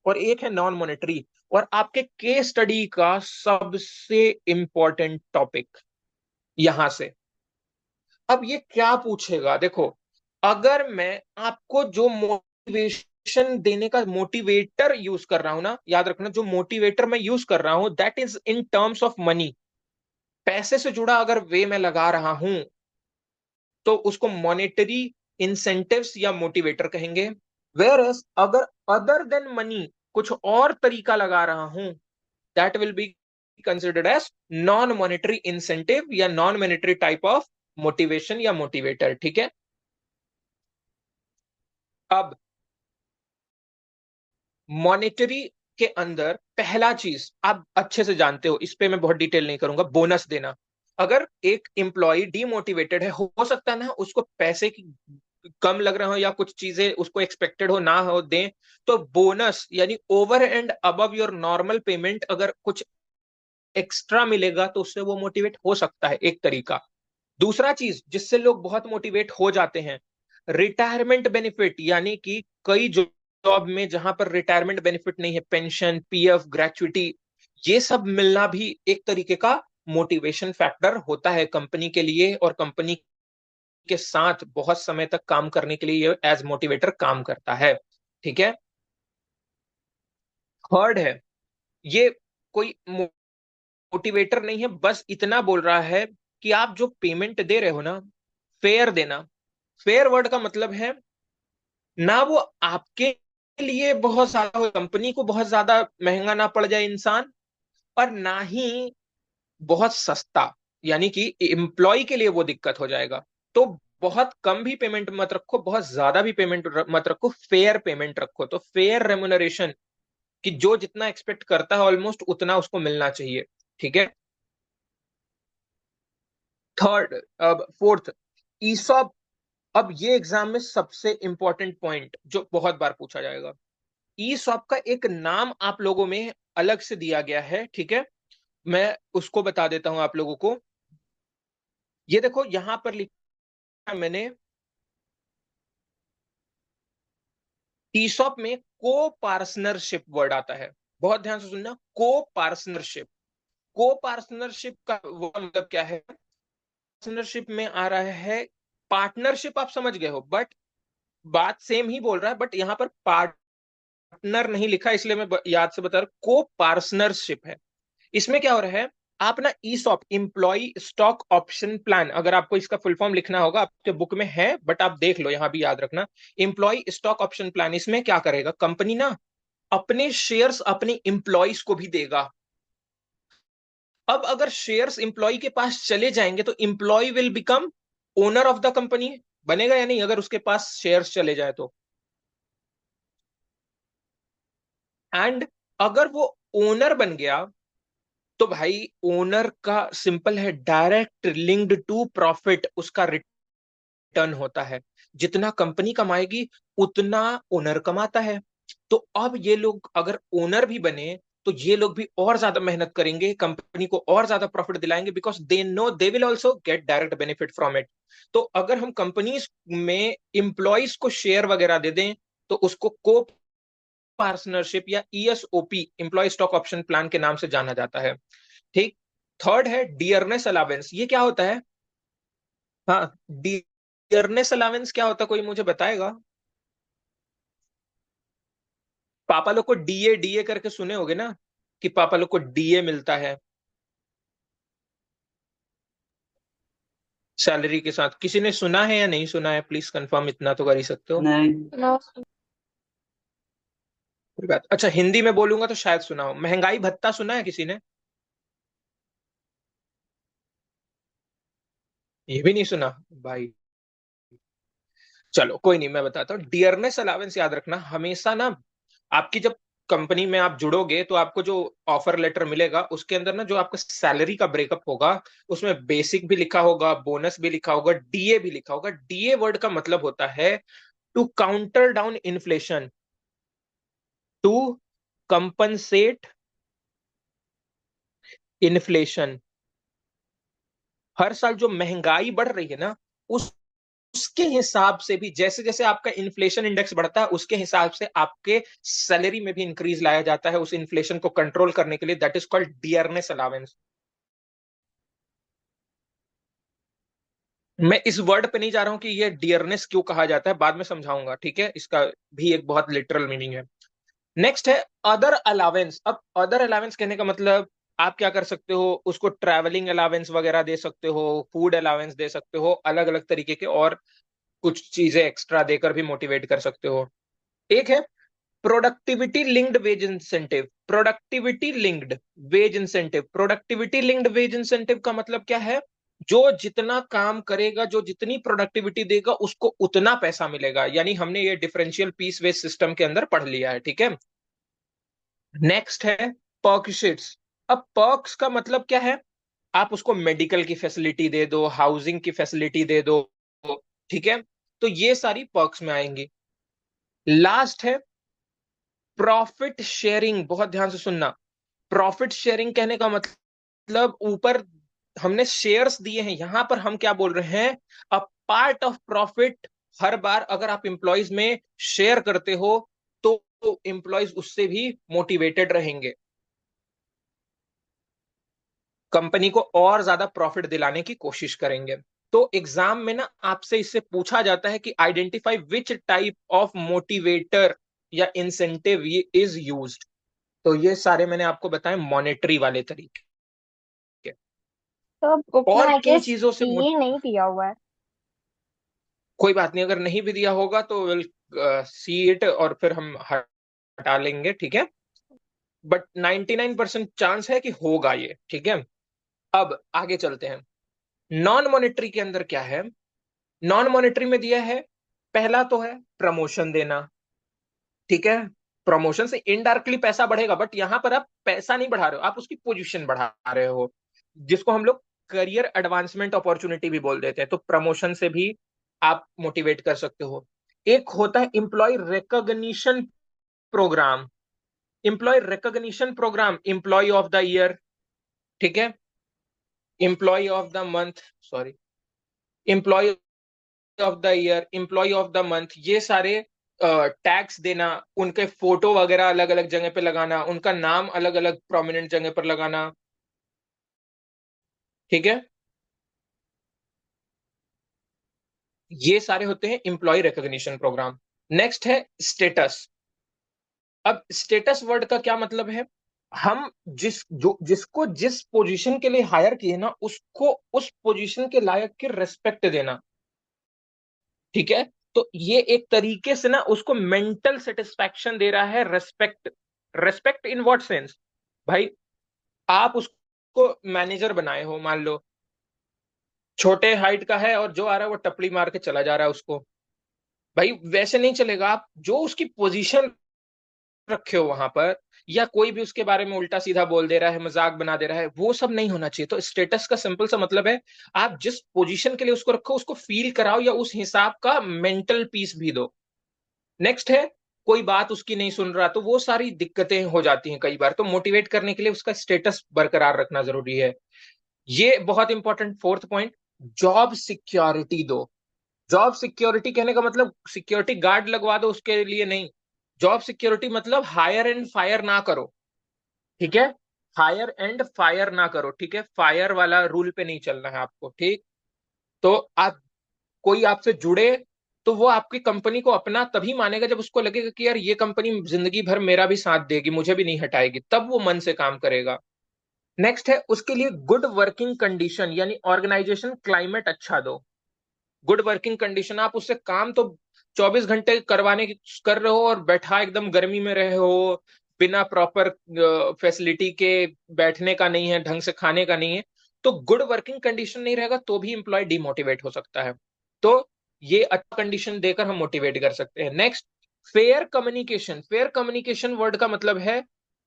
और एक है नॉन मॉनेटरी, और आपके केस स्टडी का सबसे इंपॉर्टेंट टॉपिक यहां से। अब ये क्या पूछेगा, देखो, अगर मैं आपको जो मोटिवेशन देने का मोटिवेटर यूज कर रहा हूं ना, याद रखना, जो मोटिवेटर मैं यूज कर रहा हूं that is in terms of money, पैसे से जुड़ा अगर वे मैं लगा रहा हूं, तो उसको मॉनेटरी इंसेंटिव्स या मोटिवेटर कहेंगे। वेयर एज अगर अदर देन मनी कुछ और तरीका लगा रहा हूं, that will be considered as non monetary incentive या non monetary type of motivation या मोटिवेटर। ठीक है, अब मॉनेटरी के अंदर पहला चीज आप अच्छे से जानते हो, इस पे मैं बहुत डिटेल नहीं करूंगा, बोनस देना। अगर एक एम्प्लॉय डीमोटिवेटेड है, हो सकता है ना उसको पैसे की कम लग रहा हो, या कुछ चीजें उसको एक्सपेक्टेड हो ना हो दें, तो बोनस यानी over and above your normal payment अगर कुछ एक्स्ट्रा मिलेगा, तो उससे वो मोटिवेट हो सकता है, एक तरीका। दूसरा चीज जिससे लोग बहुत मोटिवेट हो जाते हैं, रिटायरमेंट बेनिफिट, यानी कि कई जॉब में जहां पर रिटायरमेंट बेनिफिट नहीं है, पेंशन, पीएफ, ग्रेचुइटी, ये सब मिलना भी एक तरीके का मोटिवेशन फैक्टर होता है कंपनी के लिए, और कंपनी के साथ बहुत समय तक काम करने के लिए ये एज मोटिवेटर काम करता है। ठीक है, थर्ड है, ये कोई मोटिवेटर नहीं है, बस इतना बोल रहा है कि आप जो पेमेंट दे रहे हो ना, फेयर देना। फेयर वर्ड का मतलब है ना वो आपके लिए बहुत ज्यादा हो, कंपनी को बहुत ज्यादा महंगा ना पड़ जाए इंसान, और ना ही बहुत सस्ता, यानी कि एम्प्लॉय के लिए वो दिक्कत हो जाएगा। तो बहुत कम भी पेमेंट मत रखो, बहुत ज्यादा भी पेमेंट मत रखो, फेयर पेमेंट रखो। तो फेयर रेमुनरेशन, कि जो जितना एक्सपेक्ट करता है ऑलमोस्ट उतना उसको मिलना चाहिए। ठीक है, थर्ड, अब फोर्थ, ईसॉप। अब ये एग्जाम में सबसे इंपॉर्टेंट पॉइंट जो बहुत बार पूछा जाएगा, ईसॉप का एक नाम आप लोगों में अलग से दिया गया है। ठीक है, मैं उसको बता देता हूं आप लोगों को। ये देखो यहां पर लिखा है मैंने, ईसॉप में को पार्टनरशिप वर्ड आता है, बहुत ध्यान से सुनना, को पार्टनरशिप। को पार्टनरशिप का वो मतलब क्या है, पार्टनरशिप में आ रहा है पार्टनरशिप, आप समझ गए हो, बट बात सेम ही बोल रहा है, बट यहां पर पार्टनर नहीं लिखा, इसलिए मैं याद से बता रहा हूं, को पार्टनरशिप है। इसमें क्या हो रहा है, आप ना ESOP, employee stock option plan, अगर आपको इसका फुल फॉर्म लिखना होगा आपके बुक में है, बट आप देख लो, यहां भी याद रखना, इंप्लॉय स्टॉक ऑप्शन प्लान। इसमें क्या करेगा कंपनी ना, अपने शेयर्स अपने इंप्लॉयज को भी देगा। अब अगर शेयर्स इंप्लॉय के पास चले जाएंगे, तो employee will become owner of the company, बनेगा या नहीं, अगर उसके पास शेयर्स चले जाए तो। एंड अगर वो ओनर बन गया तो भाई ओनर का सिंपल है, डायरेक्ट लिंक्ड टू प्रॉफिट उसका रिटर्न होता है। जितना कंपनी कमाएगी उतना ओनर कमाता है। तो अब ये लोग अगर ओनर भी बने तो ये लोग भी और ज्यादा मेहनत करेंगे, कंपनी को और ज्यादा प्रॉफिट दिलाएंगे, because they know they will also get direct benefit from it. तो अगर हम कंपनीज में इंप्लॉइज को शेयर वगैरह दे दें तो उसको को पार्टनरशिप या ESOP, employee stock option plan के नाम से जाना जाता है। ठीक। थर्ड है डियरनेस अलावेंस। ये क्या होता है? हाँ, डियरनेस अलावेंस क्या होता है, कोई मुझे बताएगा? पापा लोग को डीए डीए करके सुने होगे ना, कि पापा लोग को डीए मिलता है सैलरी के साथ। किसी ने सुना है या नहीं सुना है? प्लीज कंफर्म इतना तो कर ही सकते हो। नहीं। नो। कोई बात, अच्छा हिंदी में बोलूंगा तो शायद सुना हो। महंगाई भत्ता सुना है किसी ने? ये भी नहीं सुना भाई। चलो कोई नहीं, मैं बताता हूँ। डियरनेस अलावेंस याद रखना हमेशा ना, आपकी जब कंपनी में आप जुड़ोगे तो आपको जो ऑफर लेटर मिलेगा उसके अंदर ना जो आपका सैलरी का ब्रेकअप होगा उसमें बेसिक भी लिखा होगा, बोनस भी लिखा होगा, डीए भी लिखा होगा। डीए वर्ड का मतलब होता है to counter down inflation, to compensate inflation. हर साल जो महंगाई बढ़ रही है ना, उस उसके हिसाब से भी, जैसे जैसे आपका इन्फ्लेशन इंडेक्स बढ़ता है उसके हिसाब से आपके सैलरी में भी इंक्रीज लाया जाता है उस इन्फ्लेशन को कंट्रोल करने के लिए। That is called dearness allowance. मैं इस वर्ड पे नहीं जा रहा हूं कि ये डियरनेस क्यों कहा जाता है, बाद में समझाऊंगा, ठीक है? इसका भी एक बहुत लिटरल मीनिंग है। नेक्स्ट है अदर अलावेंस। अब अदर अलावेंस कहने का मतलब आप क्या कर सकते हो, उसको ट्रैवलिंग अलावेंस वगैरह दे सकते हो, फूड अलावेंस दे सकते हो, अलग अलग तरीके के और कुछ चीजें एक्स्ट्रा देकर भी मोटिवेट कर सकते हो। एक है productivity linked wage incentive. Productivity linked wage incentive, productivity linked wage incentive का मतलब क्या है? जो जितना काम करेगा, जो जितनी प्रोडक्टिविटी देगा उसको उतना पैसा मिलेगा। यानी हमने ये डिफरेंशियल पीस वेज सिस्टम के अंदर पढ़ लिया है, ठीक है? नेक्स्ट है पर्कशिट्स। अब पर्क्स का मतलब क्या है? आप उसको मेडिकल की फैसिलिटी दे दो, हाउसिंग की फैसिलिटी दे दो, ठीक है? तो ये सारी पर्क्स में आएंगी। लास्ट है प्रॉफिट शेयरिंग। बहुत ध्यान से सुनना। प्रॉफिट शेयरिंग कहने का मतलब ऊपर हमने शेयर्स दिए हैं, यहां पर हम क्या बोल रहे हैं? A part of profit. हर बार अगर आप इंप्लॉइज में शेयर करते हो तो इंप्लॉइज उससे भी मोटिवेटेड रहेंगे, कंपनी को और ज्यादा प्रॉफिट दिलाने की कोशिश करेंगे। तो एग्जाम में ना आपसे इससे पूछा जाता है कि identify which type of motivator या इंसेंटिव ये इज यूज्ड। तो ये सारे मैंने आपको बताए मॉनेटरी वाले तरीके। तो बुक में और आई किन गेस चीजों से ये नहीं दिया हुआ है। कोई बात नहीं, अगर नहीं भी दिया होगा तो विल सी इट और फिर हम हटा लेंगे, ठीक है? बट 99% चांस है कि होगा ये, ठीक है? अब आगे चलते हैं। नॉन मॉनेटरी के अंदर क्या है? नॉन मॉनेटरी में दिया है, पहला तो है प्रमोशन देना, ठीक है? प्रमोशन से इनडायरेक्टली पैसा बढ़ेगा, बट यहां पर आप पैसा नहीं बढ़ा रहे हो, आप उसकी पोजीशन बढ़ा रहे हो, जिसको हम लोग करियर एडवांसमेंट अपॉर्चुनिटी भी बोल देते हैं। तो प्रमोशन से भी आप मोटिवेट कर सकते हो। एक होता है employee recognition program. Employee recognition program, employee of the year, ठीक है? Employee of the month, sorry, employee of the year, employee of the month, ये सारे टैक्स देना, उनके फोटो वगैरह अलग अलग जगह पे लगाना, उनका नाम अलग अलग प्रोमिनेंट जगह पर लगाना, ठीक है? ये सारे होते हैं एम्प्लॉय रिकॉग्निशन प्रोग्राम। नेक्स्ट है स्टेटस। अब स्टेटस वर्ड का क्या मतलब है? हम जिसको जिस पोजीशन के लिए हायर किए ना उसको उस पोजीशन के लायक की रिस्पेक्ट देना, ठीक है? तो ये एक तरीके से ना उसको मेंटल सेटिस्फैक्शन दे रहा है, respect. Respect in what sense? भाई आप उसको मैनेजर बनाए हो, मान लो छोटे हाइट का है और जो आ रहा है वो टपली मार के चला जा रहा है उसको, भाई वैसे नहीं चलेगा। आप जो उसकी पोजीशन रखे हो वहां पर, या कोई भी उसके बारे में उल्टा सीधा बोल दे रहा है, मजाक बना दे रहा है, वो सब नहीं होना चाहिए। तो स्टेटस का सिंपल सा मतलब है, आप जिस पोजीशन के लिए उसको रखो उसको फील कराओ, या उस हिसाब का मेंटल पीस भी दो। नेक्स्ट है, कोई बात उसकी नहीं सुन रहा, तो वो सारी दिक्कतें हो जाती हैं कई बार। तो मोटिवेट करने के लिए उसका स्टेटस बरकरार रखना जरूरी है। ये बहुत important fourth point, job security दो। जॉब सिक्योरिटी कहने का मतलब सिक्योरिटी गार्ड लगवा दो उसके लिए नहीं। जॉब सिक्योरिटी मतलब हायर एंड फायर ना करो, ठीक है? हायर एंड फायर ना करो, ठीक है? फायर वाला रूल पे नहीं चलना है आपको, ठीक? तो आप, कोई आपसे जुड़े तो वो आपकी कंपनी को अपना तभी मानेगा जब उसको लगेगा कि यार ये कंपनी जिंदगी भर मेरा भी साथ देगी, मुझे भी नहीं हटाएगी, तब वो मन से काम करेगा। नेक्स्ट है, उसके लिए गुड वर्किंग कंडीशन यानी ऑर्गेनाइजेशन क्लाइमेट अच्छा दो। गुड वर्किंग कंडीशन, आप उससे काम तो 24 घंटे करवाने की कर रहे हो और बैठा एकदम गर्मी में रहे हो, बिना प्रॉपर फैसिलिटी के, बैठने का नहीं है, ढंग से खाने का नहीं है, तो गुड वर्किंग कंडीशन नहीं रहेगा तो भी इंप्लॉय डिमोटिवेट हो सकता है। तो ये अच्छा कंडीशन देकर हम मोटिवेट कर सकते हैं। Next, fair communication. Fair communication word का मतलब है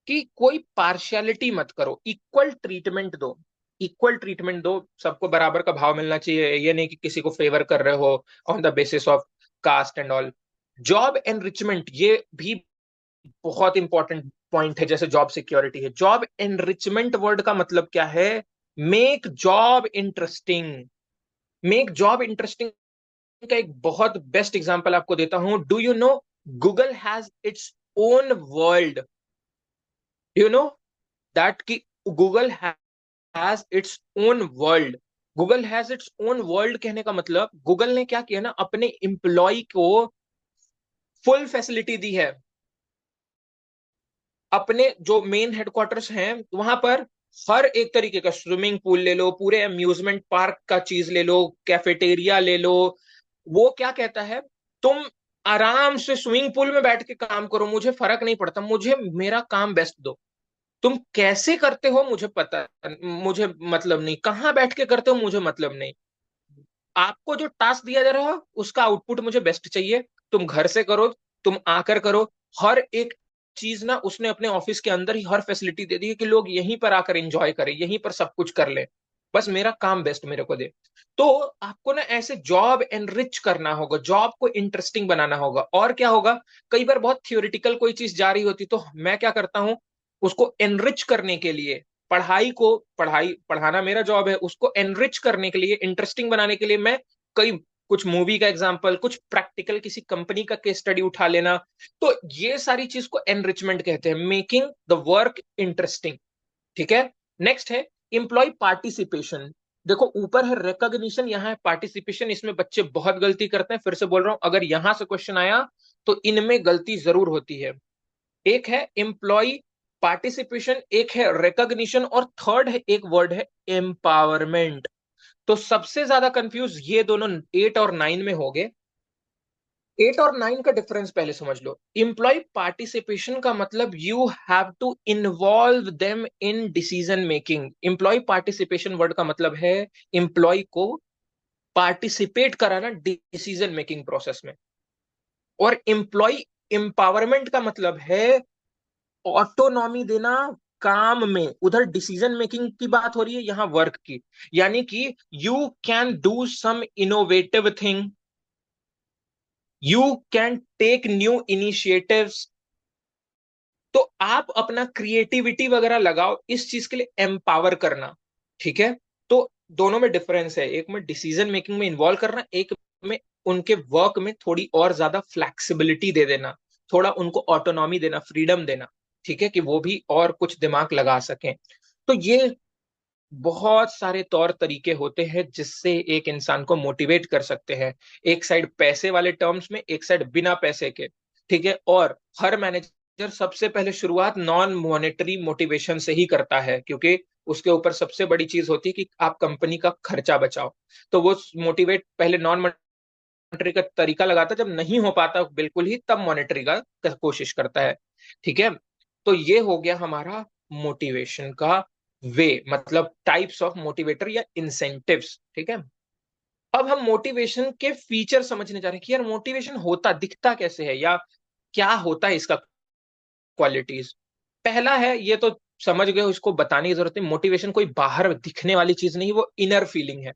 कि कोई पार्शियलिटी मत करो, इक्वल ट्रीटमेंट दो। इक्वल ट्रीटमेंट दो, सबको बराबर का भाव मिलना चाहिए, ये नहीं कि किसी को फेवर कर रहे हो on the basis of caste and all. Job enrichment, ये भी बहुत इंपॉर्टेंट पॉइंट है, जैसे जॉब सिक्योरिटी है। जॉब एनरिचमेंट वर्ड का मतलब क्या है? Make job interesting. Make job interesting का एक बहुत बेस्ट एग्जांपल आपको देता हूं। Do you know Google has its own world? Do you know that कि Google has its own world? Google has its own world कहने का मतलब, गूगल ने क्या किया ना, अपने एम्प्लॉय को फुल फैसिलिटी दी है। अपने जो मेन हेडक्वार्टर्स हैं वहां पर हर एक तरीके का, स्विमिंग पूल ले लो, पूरे अम्यूजमेंट पार्क का चीज ले लो, कैफेटेरिया ले लो। वो क्या कहता है, तुम आराम से स्विमिंग पूल में बैठ के काम करो, मुझे फर्क नहीं पड़ता, मुझे मेरा काम बेस्ट दो। तुम कैसे करते हो मुझे पता, मुझे मतलब नहीं, कहाँ बैठ के करते हो मुझे मतलब नहीं, आपको जो टास्क दिया जा रहा है उसका आउटपुट मुझे बेस्ट चाहिए। तुम घर से करो, तुम आकर करो, हर एक चीज ना उसने अपने ऑफिस के अंदर ही हर फैसिलिटी दे दी है कि लोग यहीं पर आकर एंजॉय करें, यहीं पर सब कुछ कर ले, बस मेरा काम बेस्ट मेरे को दे। तो आपको ना ऐसे जॉब एनरिच करना होगा, जॉब को इंटरेस्टिंग बनाना होगा। और क्या होगा, कई बार बहुत थियोरिटिकल कोई चीज जा रही होती, तो मैं क्या करता हूं, उसको एनरिच करने के लिए, पढ़ाई को, पढ़ाई पढ़ाना मेरा जॉब है, उसको एनरिच करने के लिए, इंटरेस्टिंग बनाने के लिए मैं कई, कुछ मूवी का एग्जांपल, कुछ प्रैक्टिकल किसी कंपनी का केस स्टडी उठा लेना। तो ये सारी चीज को एनरिचमेंट कहते हैं, मेकिंग द वर्क इंटरेस्टिंग, ठीक है? नेक्स्ट है एम्प्लॉय पार्टिसिपेशन। देखो ऊपर है रिकॉग्निशन, यहाँ है पार्टिसिपेशन। इसमें बच्चे बहुत गलती करते हैं, फिर से बोल रहा हूं, अगर यहां से क्वेश्चन आया तो इनमें गलती जरूर होती है। एक है एम्प्लॉय पार्टिसिपेशन, एक है रिकॉग्निशन, और थर्ड है एक वर्ड है एम्पावरमेंट। तो सबसे ज्यादा कंफ्यूज ये दोनों 8 और 9 में हो गए। 8 और 9 का डिफरेंस पहले समझ लो। एम्प्लॉय पार्टिसिपेशन का मतलब you have to involve them in decision making. Employee participation word का मतलब है एम्प्लॉय को पार्टिसिपेट कराना डिसीजन मेकिंग प्रोसेस में। और एम्प्लॉय एम्पावरमेंट का मतलब है ऑटोनॉमी देना काम में। उधर डिसीजन मेकिंग की बात हो रही है, यहां वर्क की। यानी कि you can do some innovative thing, you can take new initiatives. तो आप अपना क्रिएटिविटी वगैरह लगाओ इस चीज के लिए, एम्पावर करना, ठीक है? तो दोनों में डिफरेंस है, एक में डिसीजन मेकिंग में इन्वॉल्व करना, एक में उनके वर्क में थोड़ी और ज्यादा फ्लेक्सिबिलिटी दे देना, थोड़ा उनको ऑटोनॉमी देना, फ्रीडम देना, ठीक है, कि वो भी और कुछ दिमाग लगा सकें। तो ये बहुत सारे तौर तरीके होते हैं जिससे एक इंसान को मोटिवेट कर सकते हैं। एक साइड पैसे वाले टर्म्स में, एक साइड बिना पैसे के, ठीक है? और हर मैनेजर सबसे पहले शुरुआत नॉन मॉनेटरी मोटिवेशन से ही करता है, क्योंकि उसके ऊपर सबसे बड़ी चीज होती है कि आप कंपनी का खर्चा बचाओ। तो वो मोटिवेट पहले नॉन मॉनेटरी का तरीका लगाता है, जब नहीं हो पाता बिल्कुल ही, तब मॉनेटरी का कोशिश करता है, ठीक है? तो ये हो गया हमारा मोटिवेशन का वे, मतलब टाइप्स ऑफ मोटिवेटर या इंसेंटिव्स, ठीक है? अब हम मोटिवेशन के फीचर समझने जा रहे हैं कि यार मोटिवेशन होता दिखता कैसे है, या क्या होता है इसका क्वालिटीज। पहला है, ये तो समझ गए, इसको बताने की जरूरत नहीं, मोटिवेशन कोई बाहर दिखने वाली चीज नहीं, वो इनर फीलिंग है।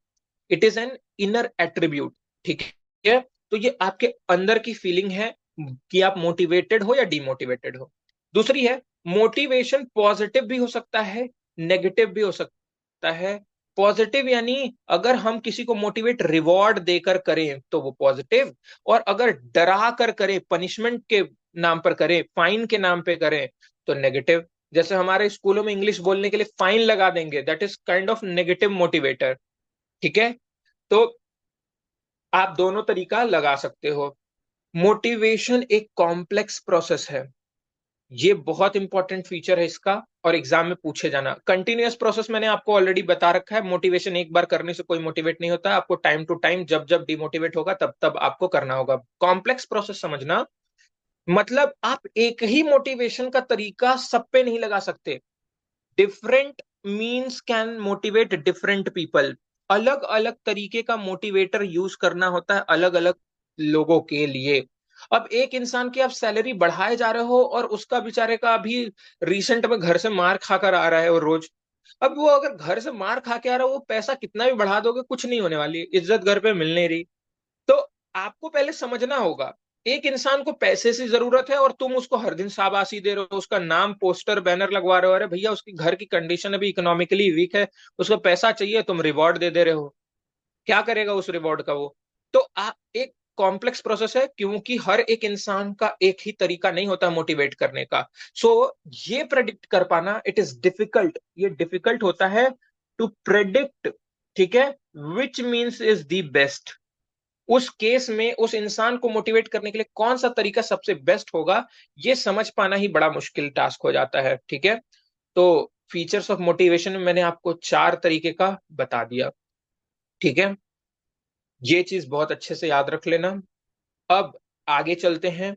It is an inner attribute. ठीक है, तो ये आपके अंदर की फीलिंग है कि आप मोटिवेटेड हो या डिमोटिवेटेड हो। दूसरी है, मोटिवेशन पॉजिटिव भी हो सकता है, नेगेटिव भी हो सकता है। पॉजिटिव यानी अगर हम किसी को मोटिवेट रिवॉर्ड देकर करें तो वो पॉजिटिव, और अगर डरा कर करें, पनिशमेंट के नाम पर करें, फाइन के नाम पे करें, तो नेगेटिव। जैसे हमारे स्कूलों में इंग्लिश बोलने के लिए फाइन लगा देंगे, that is kind of negative motivator. ठीक है, तो आप दोनों तरीका लगा सकते हो। मोटिवेशन एक कॉम्प्लेक्स प्रोसेस है, ये बहुत इंपॉर्टेंट फीचर है इसका, और एग्जाम में पूछे जाना। कंटिन्यूअस प्रोसेस मैंने आपको ऑलरेडी बता रखा है, मोटिवेशन एक बार करने से कोई मोटिवेट नहीं होता, आपको टाइम टू टाइम जब जब डिमोटिवेट होगा तब तब आपको करना होगा। कॉम्प्लेक्स प्रोसेस समझना, मतलब आप एक ही मोटिवेशन का तरीका सब पे नहीं लगा सकते। Different means can motivate different people. अलग अलग तरीके का मोटिवेटर यूज करना होता है अलग अलग लोगों के लिए। अब एक इंसान की आप सैलरी बढ़ाए जा रहे हो और उसका बेचारे का अभी रिसेंट में घर से मार खाकर आ रहा है वो रोज। अब वो अगर घर से मार खा के आ रहा है, वो पैसा कितना भी बढ़ा दोगे कुछ नहीं होने वाली, इज्जत घर पे मिल नहीं रही। तो आपको पहले समझना होगा, एक इंसान को पैसे से जरूरत है और तुम उसको हर दिन शाबाशी दे रहे हो, उसका नाम पोस्टर बैनर लगवा रहे हो, अरे भैया उसकी घर की कंडीशन अभी इकोनॉमिकली वीक है, उसको पैसा चाहिए, तुम रिवॉर्ड दे रहे हो। क्या करेगा उस रिवॉर्ड का वो? तो एक कॉम्प्लेक्स प्रोसेस है, क्योंकि हर एक इंसान का एक ही तरीका नहीं होता मोटिवेट करने का। सो ये प्रेडिक्ट कर पाना, इट इज डिफिकल्ट, ये डिफिकल्ट होता है टू प्रेडिक्ट। ठीक है, which means is the best. उस केस में उस इंसान को मोटिवेट करने के लिए कौन सा तरीका सबसे बेस्ट होगा, ये समझ पाना ही बड़ा मुश्किल टास्क हो जाता है। ठीक है, तो फीचर्स ऑफ मोटिवेशन में मैंने आपको 4 तरीके का बता दिया। ठीक है, ये चीज बहुत अच्छे से याद रख लेना। अब आगे चलते हैं,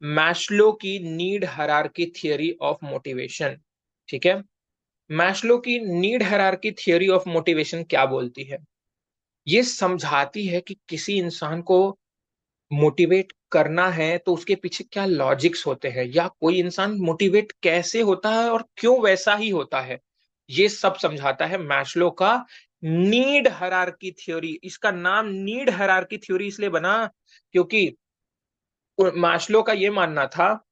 मैस्लो की need hierarchy theory of motivation. ठीक है, मैस्लो की need hierarchy theory of motivation क्या बोलती है? ये समझाती है कि किसी इंसान को मोटिवेट करना है तो उसके पीछे क्या लॉजिक्स होते हैं, या कोई इंसान मोटिवेट कैसे होता है और क्यों वैसा ही होता है। ये सब समझाता है मैस्लो का नीड हायरार्की थ्योरी। इसका नाम नीड हायरार्की थ्योरी इसलिए बना क्योंकि मैस्लो का ये मानना था,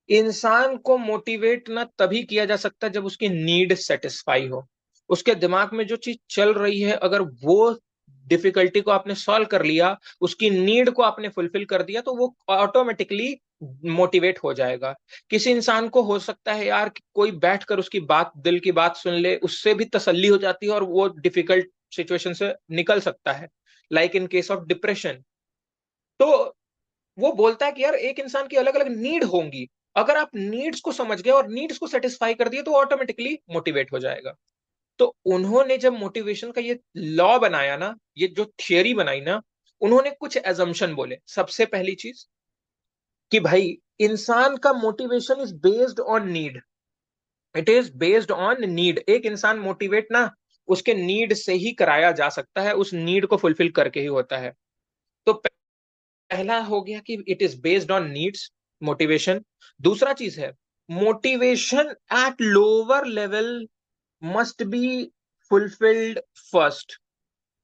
इंसान को मोटिवेट ना तभी किया जा सकता जब उसकी नीड सेटिस्फाई हो। उसके दिमाग में जो चीज चल रही है, अगर वो डिफिकल्टी को आपने सॉल्व कर लिया, उसकी नीड को आपने फुलफिल कर दिया, तो वो ऑटोमेटिकली मोटिवेट हो जाएगा। किसी इंसान को हो सकता है यार कि कोई बैठकर उसकी बात, दिल की बात सुन ले, उससे भी तसल्ली हो जाती है और वो डिफिकल्ट सिचुएशन से निकल सकता है, like in case of depression. तो वो बोलता है कि यार एक इंसान की अलग अलग नीड होंगी, अगर आप नीड्स को समझ गए और नीड्स को सेटिस्फाई कर दिए तो ऑटोमेटिकली मोटिवेट हो जाएगा। तो उन्होंने जब मोटिवेशन का ये लॉ बनाया ना, ये जो थियरी बनाई ना, उन्होंने कुछ एजम्पशन बोले। सबसे पहली चीज कि भाई इंसान का motivation is based on need. It is based on need. एक इंसान मोटिवेट ना उसके नीड से ही कराया जा सकता है, उस नीड को फुलफिल करके ही होता है। तो पहला हो गया कि it is based on needs, motivation. दूसरा चीज है, motivation eight lower level must be fulfilled first.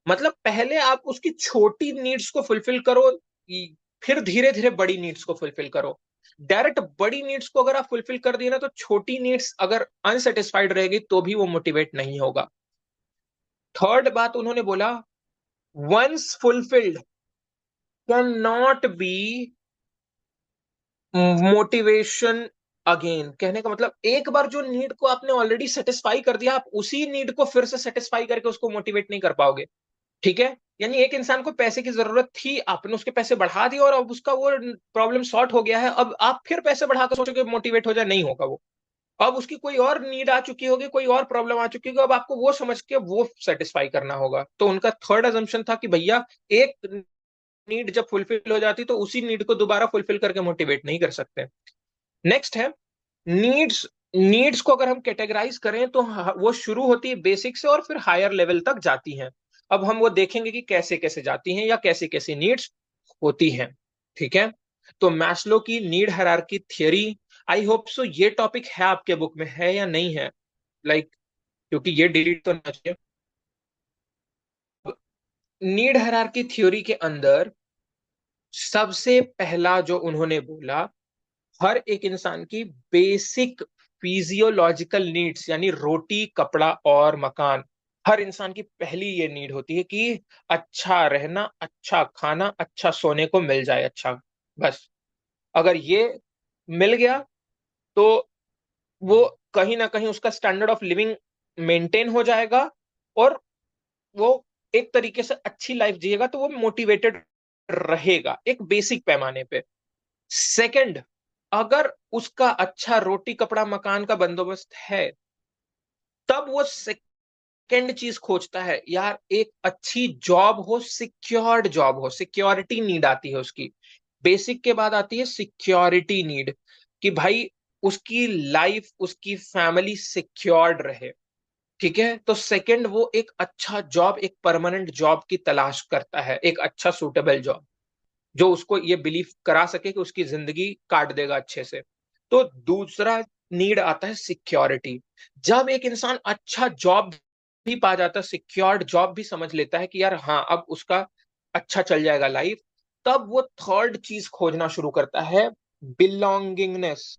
मतलब पहले आप उसकी छोटी नीड्स को फुलफिल करो, फिर धीरे धीरे बड़ी नीड्स को फुलफिल करो। डायरेक्ट बड़ी नीड्स को अगर आप फुलफिल कर दिए ना, तो छोटी नीड्स अगर अनसेटिस्फाइड रहेगी तो भी वो मोटिवेट नहीं होगा। थर्ड बात उन्होंने बोला, once fulfilled cannot be motivation again. कहने का मतलब, एक बार जो नीड को आपने ऑलरेडी सेटिस्फाई कर दिया, आप उसी नीड को फिर से सेटिस्फाई करके उसको मोटिवेट नहीं कर पाओगे। ठीक है, यानी एक इंसान को पैसे की जरूरत थी, आपने उसके पैसे बढ़ा दिए और अब उसका वो प्रॉब्लम सॉर्ट हो गया है, अब आप फिर पैसे बढ़ाकर सोचोगे मोटिवेट हो जाए, नहीं होगा वो। अब उसकी कोई और नीड आ चुकी होगी, कोई और प्रॉब्लम आ चुकी होगी, अब आपको वो समझ के वो सेटिस्फाई करना होगा। तो उनका थर्ड अजम्पशन था कि भैया एक नीड जब फुलफिल हो जाती तो उसी नीड को दोबारा फुलफिल करके मोटिवेट नहीं कर सकते। नेक्स्ट है, नीड्स। नीड्स को अगर हम कैटेगराइज करें तो वो शुरू होती है बेसिक से और फिर हायर लेवल तक जाती हैं। अब हम वो देखेंगे कि कैसे कैसे जाती हैं या कैसे कैसे नीड्स होती हैं। ठीक है, तो मैस्लो की need hierarchy theory I hope so ये टॉपिक है आपके बुक में है या नहीं है, लाइक क्योंकि ये डिलीट तो ना चाहिए। नीड हायरार्की थ्योरी के अंदर सबसे पहला जो उन्होंने बोला, हर एक इंसान की बेसिक फिजियोलॉजिकल नीड्स यानी रोटी कपड़ा और मकान, हर इंसान की पहली ये नीड होती है कि अच्छा रहना, अच्छा खाना, अच्छा सोने को मिल जाए, अच्छा, बस। अगर ये मिल गया तो वो कहीं ना कहीं उसका स्टैंडर्ड ऑफ लिविंग मेंटेन हो जाएगा, और वो एक तरीके से अच्छी लाइफ जिएगा, तो वो मोटिवेटेड रहेगा एक बेसिक पैमाने पे। सेकंड, अगर उसका अच्छा रोटी कपड़ा मकान का बंदोबस्त है, तब वो सेकंड चीज खोजता है, यार एक अच्छी जॉब हो, सिक्योर्ड जॉब हो, सिक्योरिटी नीड आती है उसकी। बेसिक के बाद आती है सिक्योरिटी नीड, कि भाई उसकी लाइफ, उसकी फैमिली सिक्योर्ड रहे। ठीक है, तो सेकंड वो एक अच्छा जॉब, एक परमानेंट जॉब की तलाश करता है, एक अच्छा सूटेबल जॉब जो उसको ये बिलीव करा सके कि उसकी जिंदगी काट देगा अच्छे से। तो दूसरा नीड आता है सिक्योरिटी। जब एक इंसान अच्छा जॉब भी पा जाता है, सिक्योर्ड जॉब भी समझ लेता है कि यार हाँ अब उसका अच्छा चल जाएगा लाइफ, तब वो थर्ड चीज खोजना शुरू करता है, बिलोंगिंगनेस।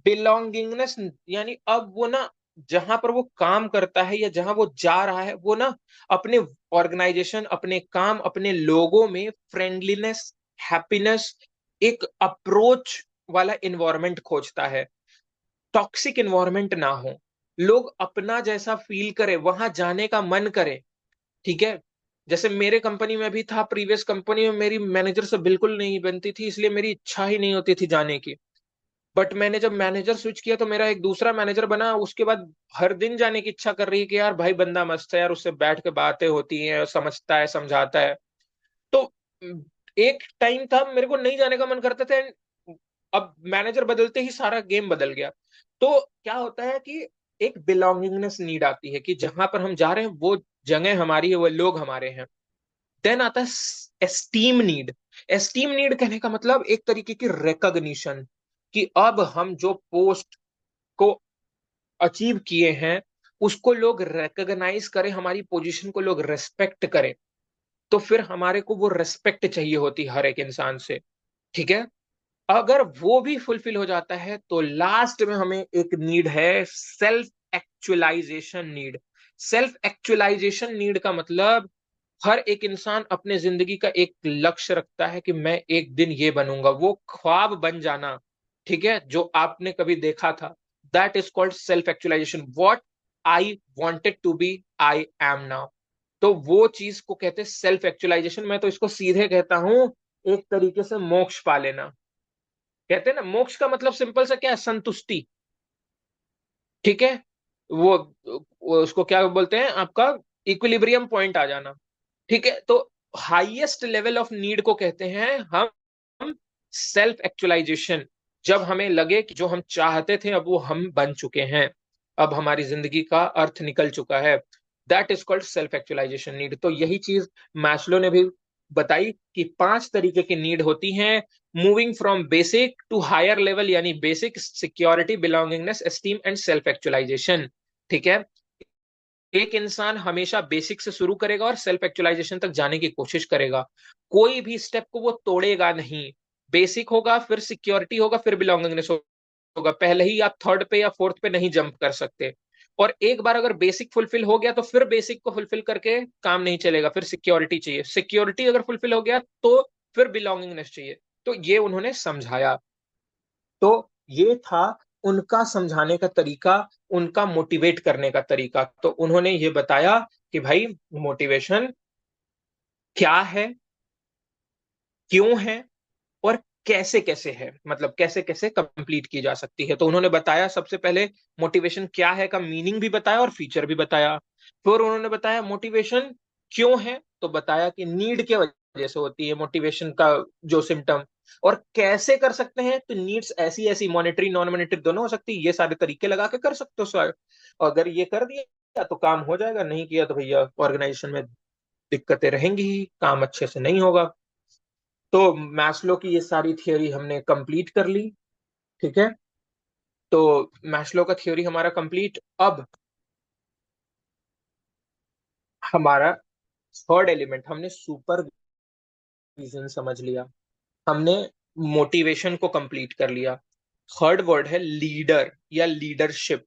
बिलोंगिंगनेस यानी अब वो ना, जहां पर वो काम करता है या जहां वो जा रहा है, वो ना अपने ऑर्गेनाइजेशन, अपने काम, अपने लोगों में फ्रेंडलीनेस, हैप्पीनेस, एक अप्रोच वाला इन्वायरमेंट खोजता है। टॉक्सिक इन्वायरमेंट ना हो, लोग अपना जैसा फील करे, वहां जाने का मन करे। ठीक है, जैसे मेरे कंपनी में भी था, प्रीवियस कंपनी में मेरी मैनेजर से बिल्कुल नहीं बनती थी, इसलिए मेरी इच्छा ही नहीं होती थी जाने की। बट मैंने जब मैनेजर स्विच किया तो मेरा एक दूसरा मैनेजर बना, उसके बाद हर दिन जाने की इच्छा कर रही है कि यार भाई बंदा मस्त है यार, उससे बैठ के बातें होती हैं, समझता है, समझाता है। तो एक टाइम था मेरे को नहीं जाने का मन करता था, अब मैनेजर बदलते ही सारा गेम बदल गया। तो क्या होता है कि एक बिलोंगिंगनेस नीड आती है कि जहां पर हम जा रहे हैं वो जगह हमारी है, वो लोग हमारे हैं। देन आता है एस्टीम नीड। एस्टीम नीड कहने का मतलब एक तरीके की रिकॉग्निशन, कि अब हम जो पोस्ट को अचीव किए हैं उसको लोग रिकॉग्नाइज करें, हमारी पोजीशन को लोग रेस्पेक्ट करें। तो फिर हमारे को वो रेस्पेक्ट चाहिए होती हर एक इंसान से। ठीक है, अगर वो भी फुलफिल हो जाता है तो लास्ट में हमें एक नीड है, self actualization need. Self actualization need का मतलब, हर एक इंसान अपने जिंदगी का एक लक्ष्य रखता है कि मैं एक दिन ये बनूंगा, वो ख्वाब बन जाना। ठीक है, जो आपने कभी देखा था, that is called self actualization. What I wanted to be, I am now. तो वो चीज को कहते हैं सेल्फ एक्चुअलाइजेशन। मैं तो इसको सीधे कहता हूं, एक तरीके से मोक्ष पा लेना। कहते हैं ना, मोक्ष का मतलब सिंपल सा क्या है, संतुष्टि। ठीक है, वो, उसको क्या बोलते हैं, आपका इक्विलिब्रियम पॉइंट आ जाना। ठीक है, तो हाईएस्ट लेवल ऑफ नीड को कहते हैं हम सेल्फ एक्चुअलाइजेशन। जब हमें लगे कि जो हम चाहते थे अब वो हम बन चुके हैं, अब हमारी जिंदगी का अर्थ निकल चुका है, that is called self actualization need. तो यही चीज मैस्लो ने भी बताई कि 5 तरीके की नीड होती हैं, moving from basic to higher level, यानी basic, security, belongingness, esteem and self actualization. ठीक है, एक इंसान हमेशा बेसिक से शुरू करेगा और सेल्फ एक्चुअलाइजेशन तक जाने की कोशिश करेगा, कोई भी स्टेप को वो तोड़ेगा नहीं। बेसिक होगा, फिर सिक्योरिटी होगा, फिर बिलोंगिंगनेस होगा, पहले ही आप थर्ड पे या फोर्थ पे नहीं जंप कर सकते। और एक बार अगर बेसिक फुलफिल हो गया तो फिर बेसिक को फुलफिल करके काम नहीं चलेगा, फिर सिक्योरिटी चाहिए, सिक्योरिटी अगर फुलफिल हो गया तो फिर बिलोंगिंगनेस चाहिए। तो ये उन्होंने समझाया। तो ये था उनका समझाने का तरीका, उनका मोटिवेट करने का तरीका। तो उन्होंने ये बताया कि भाई मोटिवेशन क्या है, क्यों है, और कैसे कैसे है, मतलब कैसे कैसे कंप्लीट की जा सकती है। तो उन्होंने बताया सबसे पहले मोटिवेशन क्या है का मीनिंग भी बताया और फीचर भी बताया। फिर उन्होंने बताया मोटिवेशन क्यों है, तो बताया कि नीड के वजह से होती है मोटिवेशन का जो सिम्टम। और कैसे कर सकते हैं, तो नीड्स ऐसी ऐसी, मॉनेटरी नॉन मॉनेटरी दोनों हो सकती है, ये सारे तरीके लगा के कर सकते हो सर। अगर ये कर दिया तो काम हो जाएगा, नहीं किया तो भैया ऑर्गेनाइजेशन में दिक्कतें रहेंगी ही, काम अच्छे से नहीं होगा। तो मैस्लो की ये सारी थियोरी हमने कंप्लीट कर ली। ठीक है, तो मैस्लो का थ्योरी हमारा कंप्लीट। अब हमारा थर्ड एलिमेंट, हमने सुपर विजन समझ लिया, हमने मोटिवेशन को कंप्लीट कर लिया। थर्ड वर्ड है लीडर या लीडरशिप।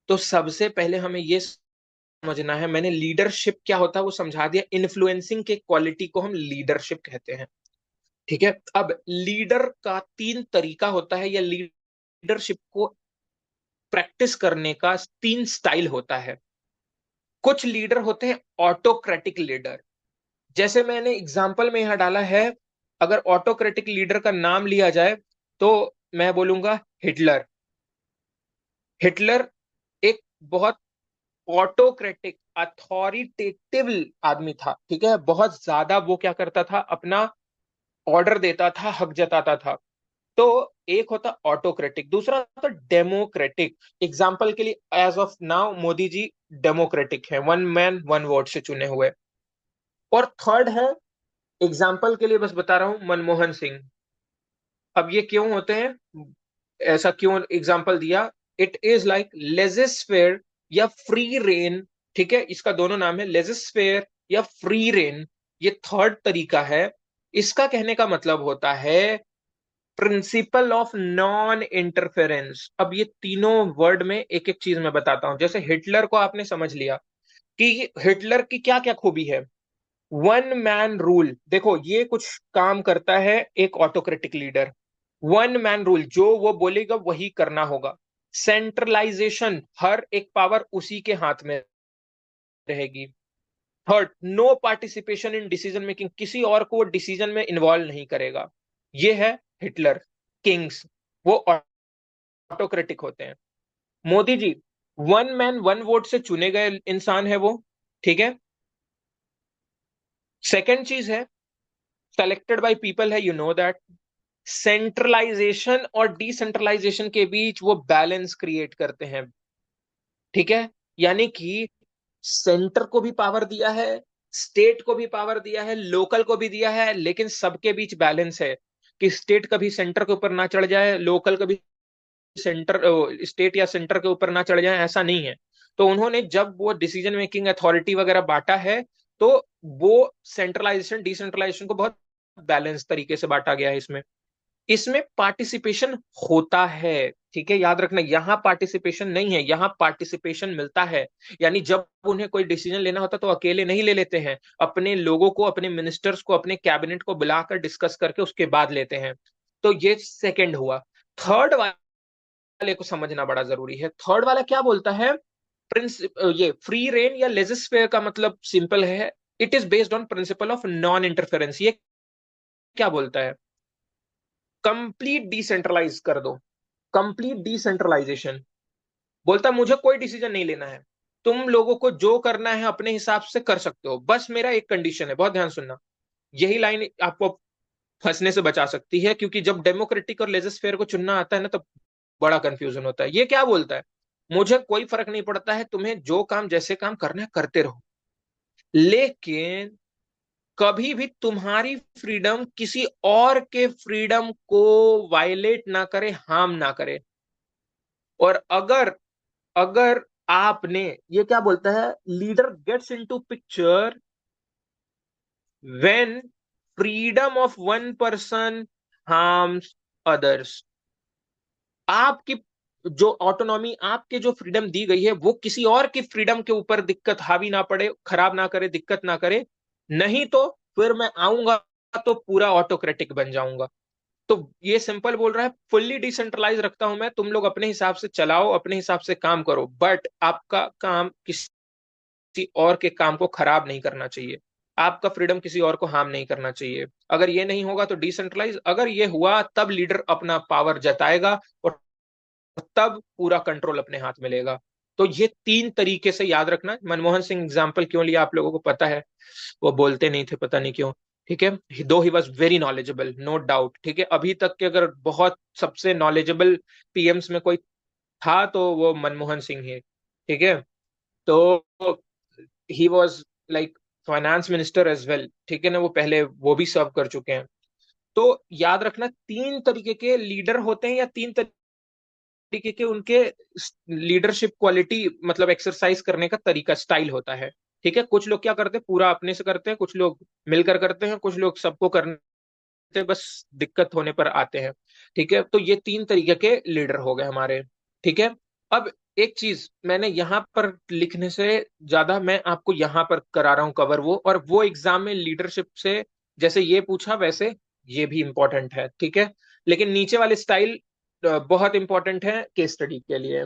तो सबसे पहले हमें ये समझना है, मैंने लीडरशिप क्या होता है वो समझा दिया, इन्फ्लुएंसिंग के क्वालिटी को हम लीडरशिप कहते हैं। ठीक है, अब लीडर का तीन तरीका होता है, या लीडरशिप को प्रैक्टिस करने का तीन स्टाइल होता है। कुछ लीडर होते हैं ऑटोक्रेटिक लीडर, जैसे मैंने एग्जाम्पल में यहां डाला है। अगर ऑटोक्रेटिक लीडर का नाम लिया जाए तो मैं बोलूंगा हिटलर। हिटलर एक बहुत ऑटोक्रेटिक अथॉरिटेटिव आदमी था। ठीक है, बहुत ज्यादा वो क्या करता था, अपना ऑर्डर देता था, हक जताता था। तो एक होता ऑटोक्रेटिक, दूसरा होता डेमोक्रेटिक। एग्जाम्पल के लिए as of now Modi ji democratic है, वन मैन वन वोट से चुने हुए। और थर्ड है, एग्जाम्पल के लिए बस बता रहा हूं, मनमोहन सिंह। अब ये क्यों होते हैं, ऐसा क्यों एग्जाम्पल दिया, इट इज लाइक लेजिस्फेयर या फ्री रेन। ठीक है, इसका दोनों नाम है, लेजिस्फेयर या फ्री रेन, ये थर्ड तरीका है। इसका कहने का मतलब होता है प्रिंसिपल ऑफ नॉन इंटरफेरेंस। अब ये तीनों वर्ड में एक एक चीज मैं बताता हूं। जैसे हिटलर को आपने समझ लिया कि हिटलर की क्या क्या खूबी है, वन मैन रूल। देखो ये कुछ काम करता है एक autocratic leader, one man rule, जो वो बोलेगा वही करना होगा। सेंट्रलाइजेशन, हर एक पावर उसी के हाथ में रहेगी। Third, no participation in decision making, किसी और को डिसीजन में इन्वॉल्व नहीं करेगा। ये है हिटलर। किंग्स वो ऑटोक्रेटिक होते हैं। Modi ji one man one vote से चुने गए इंसान है वो। ठीक है, सेकेंड चीज है सेलेक्टेड बाय पीपल है, यू नो दैट। सेंट्रलाइजेशन और डिसेंट्रलाइजेशन के बीच वो बैलेंस क्रिएट करते हैं। ठीक है, यानी कि सेंटर को भी पावर दिया है, स्टेट को भी पावर दिया है, लोकल को भी दिया है, लेकिन सबके बीच बैलेंस है कि स्टेट कभी सेंटर के ऊपर ना चढ़ जाए, लोकल कभी सेंटर स्टेट या सेंटर के ऊपर ना चढ़ जाए, ऐसा नहीं है। तो उन्होंने जब वो डिसीजन मेकिंग अथॉरिटी वगैरह बांटा है, तो वो सेंट्रलाइजेशन डिसेंट्रलाइजेशन को बहुत बैलेंस तरीके से बांटा गया है। इसमें इसमें पार्टिसिपेशन होता है। ठीक है, याद रखना, यहां पार्टिसिपेशन नहीं है, यहां पार्टिसिपेशन मिलता है। यानी जब उन्हें कोई डिसीजन लेना होता तो अकेले नहीं ले लेते हैं, अपने लोगों को, अपने मिनिस्टर्स को, अपने कैबिनेट को बुलाकर डिस्कस करके उसके बाद लेते हैं। तो ये सेकंड हुआ। थर्ड वाले को समझना बड़ा जरूरी है। थर्ड वाला क्या बोलता है, ये फ्री रेन या लेजिस्फेयर का मतलब सिंपल है, it is based on principle of non interference. ये क्या बोलता है, कंप्लीट डिसेंट्रलाइज कर दो, कंप्लीट डिसेंट्रलाइजेशन। बोलता है मुझे कोई डिसीजन नहीं लेना है, तुम लोगों को जो करना है अपने हिसाब से कर सकते हो, बस मेरा एक कंडीशन है। बहुत ध्यान सुनना, यही लाइन आपको फंसने से बचा सकती है, क्योंकि जब डेमोक्रेटिक और लेजिस्फेयर को चुनना आता है ना, तब बड़ा कंफ्यूजन होता है। ये क्या बोलता है, मुझे कोई फर्क नहीं पड़ता है, तुम्हें जो काम जैसे काम करना है करते रहो, लेकिन कभी भी तुम्हारी फ्रीडम किसी और के फ्रीडम को वायलेट ना करे, हार्म ना करे। और अगर अगर आपने, ये क्या बोलता है, leader gets into picture when freedom of one person harms others. आपकी जो ऑटोनॉमी, आपके जो फ्रीडम दी गई है, वो किसी और की फ्रीडम के ऊपर दिक्कत हावी ना पड़े, खराब ना करे, दिक्कत ना करे, नहीं तो फिर मैं आऊंगा तो पूरा ऑटोक्रेटिक बन जाऊंगा। तो ये सिंपल बोल रहा है, फुल्ली डिसेंट्रलाइज रखता हूं मैं, तुम लोग अपने हिसाब से चलाओ, अपने हिसाब से काम करो, बट आपका काम किसी और के काम को खराब नहीं करना चाहिए, आपका फ्रीडम किसी और को हार्म नहीं करना चाहिए। अगर ये नहीं होगा तो डिसेंट्रलाइज, अगर ये हुआ तब लीडर अपना पावर जताएगा और तब पूरा कंट्रोल अपने हाथ में लेगा। तो ये तीन तरीके से याद रखना। मनमोहन सिंह एग्जाम्पल क्यों लिया आप लोगों को पता है, वो बोलते नहीं थे, पता नहीं क्यों। ठीक है, दो he was very knowledgeable, no doubt. ठीक है, अभी तक के अगर बहुत सबसे नॉलेजेबल पीएम्स में कोई था तो वो मनमोहन सिंह है। ठीक है, तो he was like finance minister as well. ठीक है ना, वो पहले वो भी सर्व कर चुके हैं। तो याद रखना, तीन तरीके के लीडर होते हैं या तीन तरीके के उनके लीडरशिप क्वालिटी मतलब एक्सरसाइज करने का तरीका स्टाइल होता है। ठीक है, कुछ लोग क्या करते हैं पूरा अपने से करते हैं, कुछ लोग मिलकर करते हैं, कुछ लोग सबको करते हैं, बस दिक्कत होने पर आते हैं। ठीक है, तो ये तीन तरीके के लीडर हो गए हमारे। ठीक है, अब एक चीज मैंने यहां पर लिखने से ज्यादा मैं आपको यहां पर करा रहा हूं कवर, वो और वो एग्जाम में लीडरशिप से जैसे ये पूछा वैसे ये भी इंपॉर्टेंट है। ठीक है, लेकिन नीचे वाले स्टाइल बहुत इंपॉर्टेंट है केस स्टडी के लिए।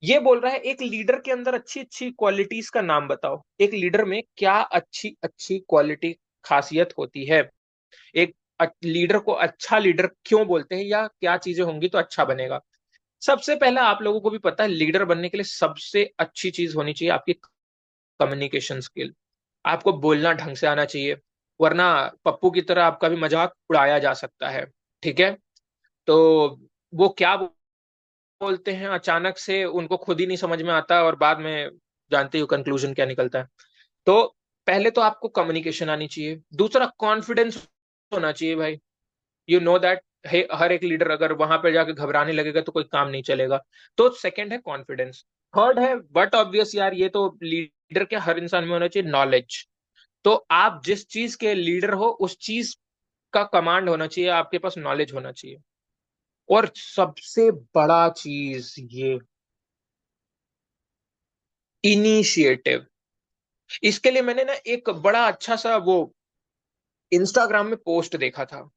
ये बोल रहा है एक लीडर के अंदर अच्छी अच्छी क्वालिटीज का नाम बताओ, एक लीडर में क्या अच्छी अच्छी क्वालिटी खासियत होती है, एक लीडर को अच्छा लीडर क्यों बोलते हैं या क्या चीजें होंगी तो अच्छा बनेगा। सबसे पहला आप लोगों को भी पता है लीडर बनने के लिए सबसे अच्छी चीज होनी चाहिए आपकी कम्युनिकेशन स्किल। आपको बोलना ढंग से आना चाहिए, वरना पप्पू की तरह आपका भी मजाक उड़ाया जा सकता है। ठीक है, तो वो क्या बोलते हैं अचानक से उनको खुद ही नहीं समझ में आता और बाद में जानते हो कंक्लूजन क्या निकलता है। तो पहले तो आपको कम्युनिकेशन आनी चाहिए, दूसरा कॉन्फिडेंस होना चाहिए भाई। यू नो दैट हर एक लीडर अगर वहां पे जाके घबराने लगेगा तो कोई काम नहीं चलेगा। तो सेकंड है कॉन्फिडेंस। थर्ड है बट ऑब्वियस यार, ये तो लीडर के हर इंसान में होना चाहिए, नॉलेज। तो आप जिस चीज के लीडर हो उस चीज का कमांड होना चाहिए, आपके पास नॉलेज होना चाहिए। और सबसे बड़ा चीज ये इनिशिएटिव। इसके लिए मैंने ना एक बड़ा अच्छा सा वो इंस्टाग्राम में पोस्ट देखा था।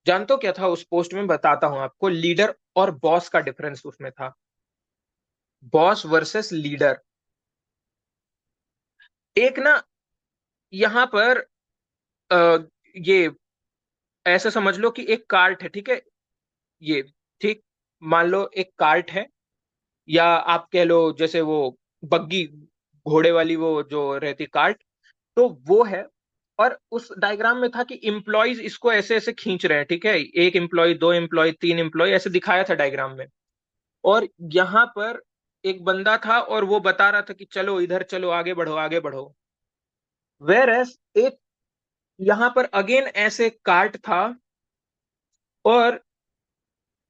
जानते हो क्या था उस पोस्ट में, बताता हूं आपको। लीडर और बॉस का डिफरेंस उसमें था, बॉस वर्सेस लीडर। एक ना यहां पर आ, ये ऐसा समझ लो कि एक कार्ट है, ठीक है, ये ठीक, मान लो एक कार्ट है, या आप कह लो जैसे वो बग्गी, घोड़े वाली वो जो रहती कार्ट, तो वो है। और उस डायग्राम में था कि इम्प्लॉयज इसको ऐसे ऐसे खींच रहे हैं, ठीक है, एक एम्प्लॉय, दो एम्प्लॉय, तीन एम्प्लॉय, ऐसे दिखाया था डायग्राम में। और यहां पर एक बंदा था और वो बता रहा था कि चलो इधर चलो, आगे बढ़ो आगे बढ़ो। वेर एस एक यहां पर अगेन ऐसे कार्ट था और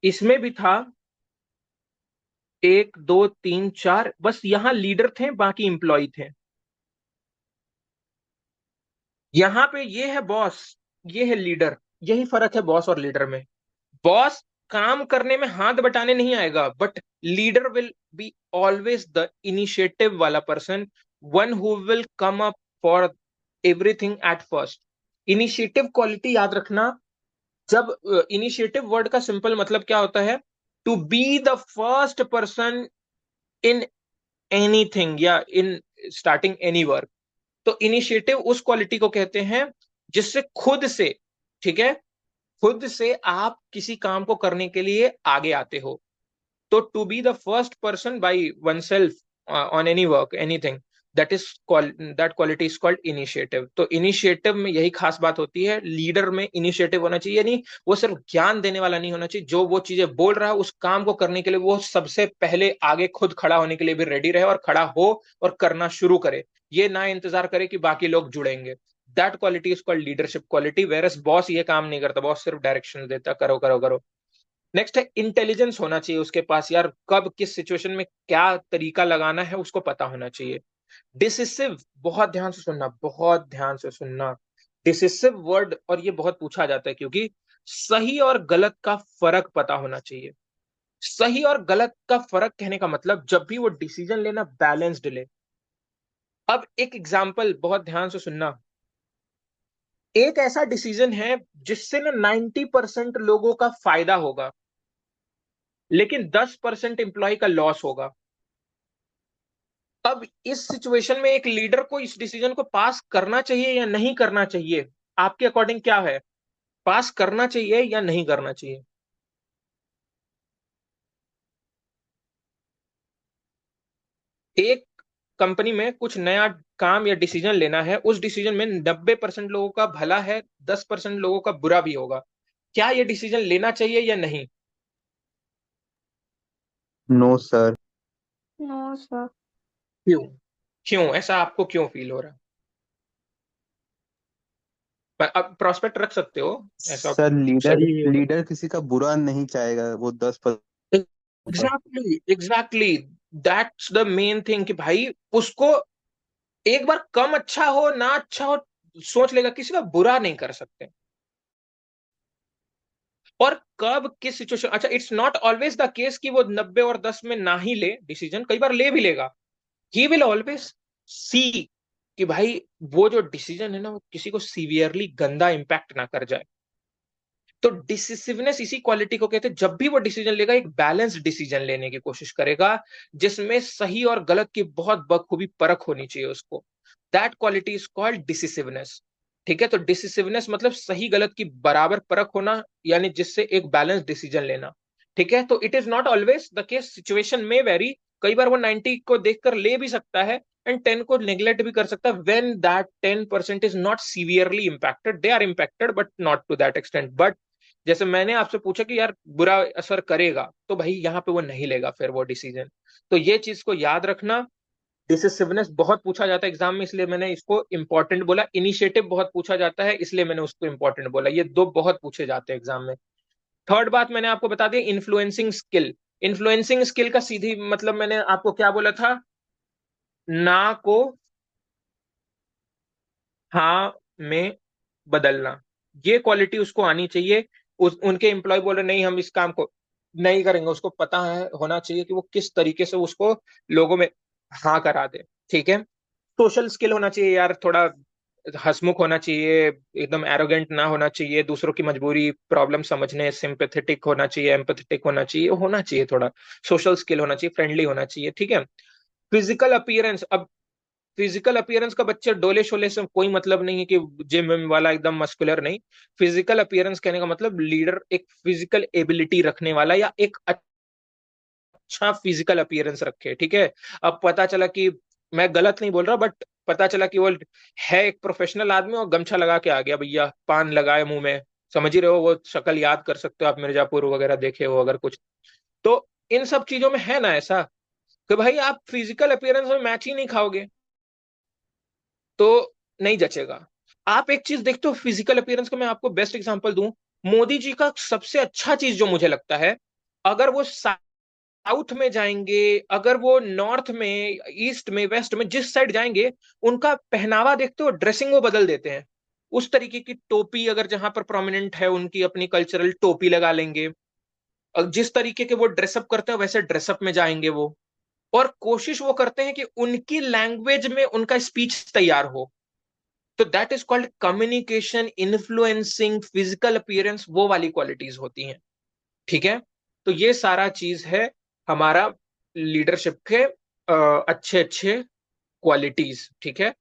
इसमें भी था एक दो तीन चार, बस यहां लीडर थे बाकी एम्प्लॉय थे। यहां पे ये है बॉस, ये है लीडर। यही फर्क है बॉस और लीडर में। बॉस काम करने में हाथ बटाने नहीं आएगा, but leader will be always the initiative वाला person, one who will come up for everything at first. Initiative quality याद रखना। जब इनिशिएटिव वर्ड का सिंपल मतलब क्या होता है, to be the first person in anything या इन स्टार्टिंग एनी वर्क। तो इनिशिएटिव उस क्वालिटी को कहते हैं जिससे खुद से, ठीक है, खुद से आप किसी काम को करने के लिए आगे आते हो। तो to be the first person by oneself on any work anything, that is that quality is called initiative. तो इनिशिएटिव में यही खास बात होती है, लीडर में इनिशिएटिव होना चाहिए, यानी वो सिर्फ ज्ञान देने वाला नहीं होना चाहिए, जो वो चीजें बोल रहा है उस काम को करने के लिए वो सबसे पहले आगे खुद खड़ा होने के लिए भी रेडी रहे और खड़ा हो और करना शुरू करे। ये ना इंतजार करे कि बाकी लोग जुड़ेंगे। That quality is called leadership quality. Versus boss ये काम नहीं करता, बॉस सिर्फ डायरेक्शन देता, करो करो करो। नेक्स्ट है इंटेलिजेंस होना चाहिए उसके पास, यार कब किस सिचुएशन में क्या तरीका लगाना है उसको पता होना चाहिए। डिसिसिव, बहुत ध्यान से सुनना, बहुत ध्यान से सुनना। डिसिसिव वर्ड, और ये बहुत पूछा जाता है क्योंकि सही और गलत का फर्क पता होना चाहिए। सही और गलत का फर्क कहने का मतलब जब भी वो डिसीजन लेना बैलेंस्ड ले। अब एक एग्जांपल बहुत ध्यान से सुनना। एक ऐसा डिसीजन है जिससे ना 90% लोगों का फायदा होगा लेकिन 10% एम्प्लॉय का लॉस होगा। अब इस सिचुएशन में एक लीडर को इस डिसीजन को पास करना चाहिए या नहीं करना चाहिए, आपके अकॉर्डिंग क्या है, पास करना चाहिए या नहीं करना चाहिए? एक कंपनी में कुछ नया काम या डिसीजन लेना है, उस डिसीजन में 90% लोगों का भला है, 10% लोगों का बुरा भी होगा। क्या ये डिसीजन लेना चाहिए या नहीं? No sir. No sir. क्यों? क्यों ऐसा आपको क्यों फील हो रहा है? पर अब प्रोस्पेक्ट रख सकते हो ऐसा। सर लीडर सही है। लीडर किसी का बुरा नहीं चाहेगा, वो 10%। Exactly exactly, that's the main thing कि भाई उसको एक बार कम अच्छा हो ना अच्छा हो सोच लेगा, किसी का बुरा नहीं कर सकते। और कब किस सिचुएशन, अच्छा it's not always the case कि वो 90 और 10 में ना ही ले डिसीजन, कई बार ले भी लेगा। ही विल ऑलवेज सी कि भाई वो जो डिसीजन है ना वो किसी को सीवियरली गंदा इंपैक्ट ना कर जाए। तो डिसिसिवनेस इसी क्वालिटी को कहते हैं, जब भी वो डिसीजन लेगा एक बैलेंस्ड डिसीजन लेने की कोशिश करेगा, जिसमें सही और गलत की बहुत बखूबी परख होनी चाहिए उसको। That quality is called decisiveness. ठीक है, तो डिसिसिवनेस मतलब सही गलत की बराबर परख होना, यानी जिससे एक बैलेंस डिसीजन लेना। ठीक है, तो it is not always the case, situation में वेरी, कई बार वो 90 को देखकर ले भी सकता है एंड 10 को नेग्लेक्ट भी कर सकता है, when that 10% is not severely impacted, they are impacted but not to that extent. But जैसे मैंने आपसे पूछा कि यार बुरा असर करेगा, तो भाई यहाँ पे वो नहीं लेगा फिर वो डिसीजन। तो ये चीज को याद रखना। डिसिसिवनेस बहुत पूछा जाता है एग्जाम में, इसलिए मैंने इसको इंपॉर्टेंट बोला। इनिशिएटिव बहुत पूछा जाता है, इसलिए मैंने उसको इंपॉर्टेंट बोला। ये दो बहुत पूछे जाते हैं एग्जाम में। थर्ड बात मैंने आपको बता दिया, इन्फ्लुएंसिंग स्किल। इन्फ्लुएंसिंग स्किल का सीधी मतलब मैंने आपको क्या बोला था, ना को हाँ में बदलना। ये क्वालिटी उसको आनी चाहिए। उनके एम्प्लॉय बोल रहे नहीं हम इस काम को नहीं करेंगे, उसको पता है होना चाहिए कि वो किस तरीके से उसको लोगों में हाँ करा दे। ठीक है, सोशल स्किल होना चाहिए यार, थोड़ा हंसमुख होना चाहिए, एकदम एरोगेंट ना होना चाहिए, दूसरों की मजबूरी प्रॉब्लम समझने सिंपैथेटिक होना चाहिए, एम्पैथेटिक होना चाहिए थोड़ा। सोशल स्किल होना चाहिए, फ्रेंडली होना चाहिए। ठीक है, फिजिकल अपीयरेंस। अब फिजिकल अपीयरेंस का बच्चे डोले शोले से कोई मतलब नहीं है कि जिम विम वाला एकदम मस्कुलर नहीं। फिजिकल अपीयरेंस कहने का मतलब लीडर एक फिजिकल एबिलिटी रखने वाला, या एक अच्छा फिजिकल अपीयरेंस रखे। ठीक है, अब पता चला कि, मैं गलत नहीं बोल रहा बट पता चला कि वो है एक प्रोफेशनल आदमी और गमछा लगा के आ गया भैया, पान लगाए मुंह में, समझ ही रहे हो वो शक्ल, याद कर सकते हो आप, मिर्जापुर वगैरह देखे हो अगर कुछ। तो इन सब चीजों में है ना ऐसा कि भाई आप फिजिकल अपीयरेंस में मैच ही नहीं खाओगे तो नहीं जचेगा। आप एक चीज देखते हो फिजिकल अपीयरेंस का, मैं आपको बेस्ट एग्जांपल दूं, मोदी जी का सबसे अच्छा चीज जो मुझे लगता है, अगर वो साउथ में जाएंगे, अगर वो नॉर्थ में, ईस्ट में, वेस्ट में, जिस साइड जाएंगे, उनका पहनावा देखते हो, ड्रेसिंग वो बदल देते हैं। उस तरीके की टोपी अगर जहां पर प्रोमिनेंट है, उनकी अपनी कल्चरल टोपी लगा लेंगे। और जिस तरीके के वो ड्रेसअप करते हैं वैसे ड्रेसअप में जाएंगे वो। और कोशिश वो करते हैं कि उनकी लैंग्वेज में उनका स्पीच तैयार हो। तो that is called communication, influencing, physical appearance, वो वाली क्वालिटीज होती हैं। ठीक है, तो ये सारा चीज है हमारा लीडरशिप के अच्छे अच्छे क्वालिटीज। ठीक है,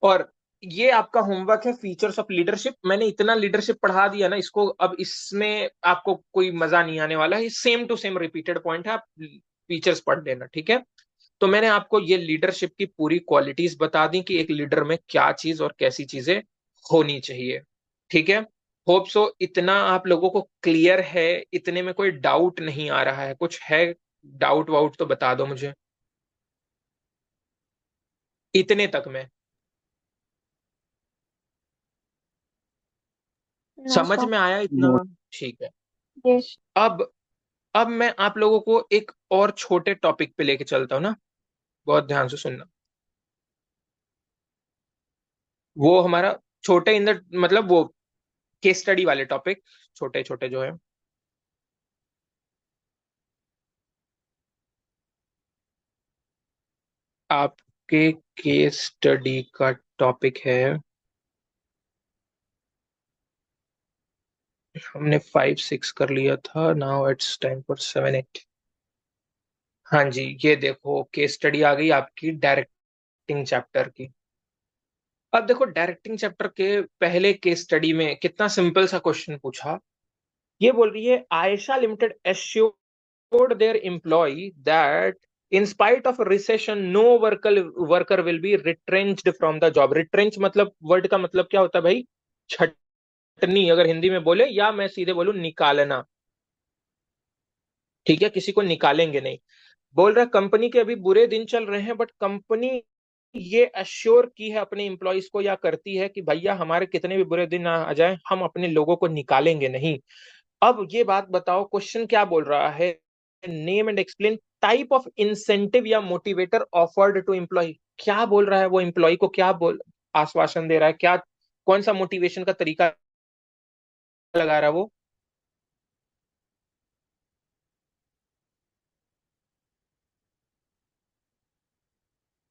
और ये आपका होमवर्क है, फीचर्स ऑफ लीडरशिप। मैंने इतना लीडरशिप पढ़ा दिया ना इसको, अब इसमें आपको कोई मजा नहीं आने वाला है, same to same repeated point है, आप फीचर्स पढ़ लेना। ठीक है, तो मैंने आपको ये लीडरशिप की पूरी क्वालिटीज बता दी कि एक लीडर में क्या चीज और कैसी चीजें होनी चाहिए। ठीक है, होप सो इतना आप लोगों को क्लियर है, इतने में कोई डाउट नहीं आ रहा है, कुछ है डाउट वाउट तो बता दो मुझे इतने तक में। नो समझ सर। में आया इतना? नो। ठीक है। यस। अब अब मैं आप लोगों को एक और छोटे टॉपिक पे लेके चलता हूँ ना, बहुत ध्यान से सुनना। वो हमारा छोटे इन द मतलब वो केस स्टडी वाले टॉपिक, छोटे छोटे जो है। आपके केस स्टडी का टॉपिक है, हमने 5 6 कर लिया था, नाउ इट्स टाइम फॉर 7 8। हाँ जी, ये देखो केस स्टडी आ गई आपकी डायरेक्टिंग चैप्टर की। अब देखो डायरेक्टिंग चैप्टर के पहले केस स्टडी में कितना सिंपल सा क्वेश्चन पूछा। ये बोल रही है Ayesha limited assured their employee that in spite of a recession no worker will be retrenched from the job। retrench मतलब वर्ड का मतलब क्या होता है भाई, छटनी अगर हिंदी में बोले, या मैं सीधे बोलूं निकालना। ठीक है, किसी को निकालेंगे नहीं। बोल रहा कंपनी के अभी बुरे दिन चल रहे हैं बट कंपनी ये अश्योर की है अपने इंप्लॉइज को, या करती है कि भैया हमारे कितने भी बुरे दिन आ जाए हम अपने लोगों को निकालेंगे नहीं। अब ये बात बताओ, क्वेश्चन क्या बोल रहा है name and explain type of incentive या मोटिवेटर ऑफर्ड टू एम्प्लॉय। क्या बोल रहा है वो, एम्प्लॉय को क्या बोल आश्वासन दे रहा है, क्या कौन सा मोटिवेशन का तरीका लगा रहा है वो।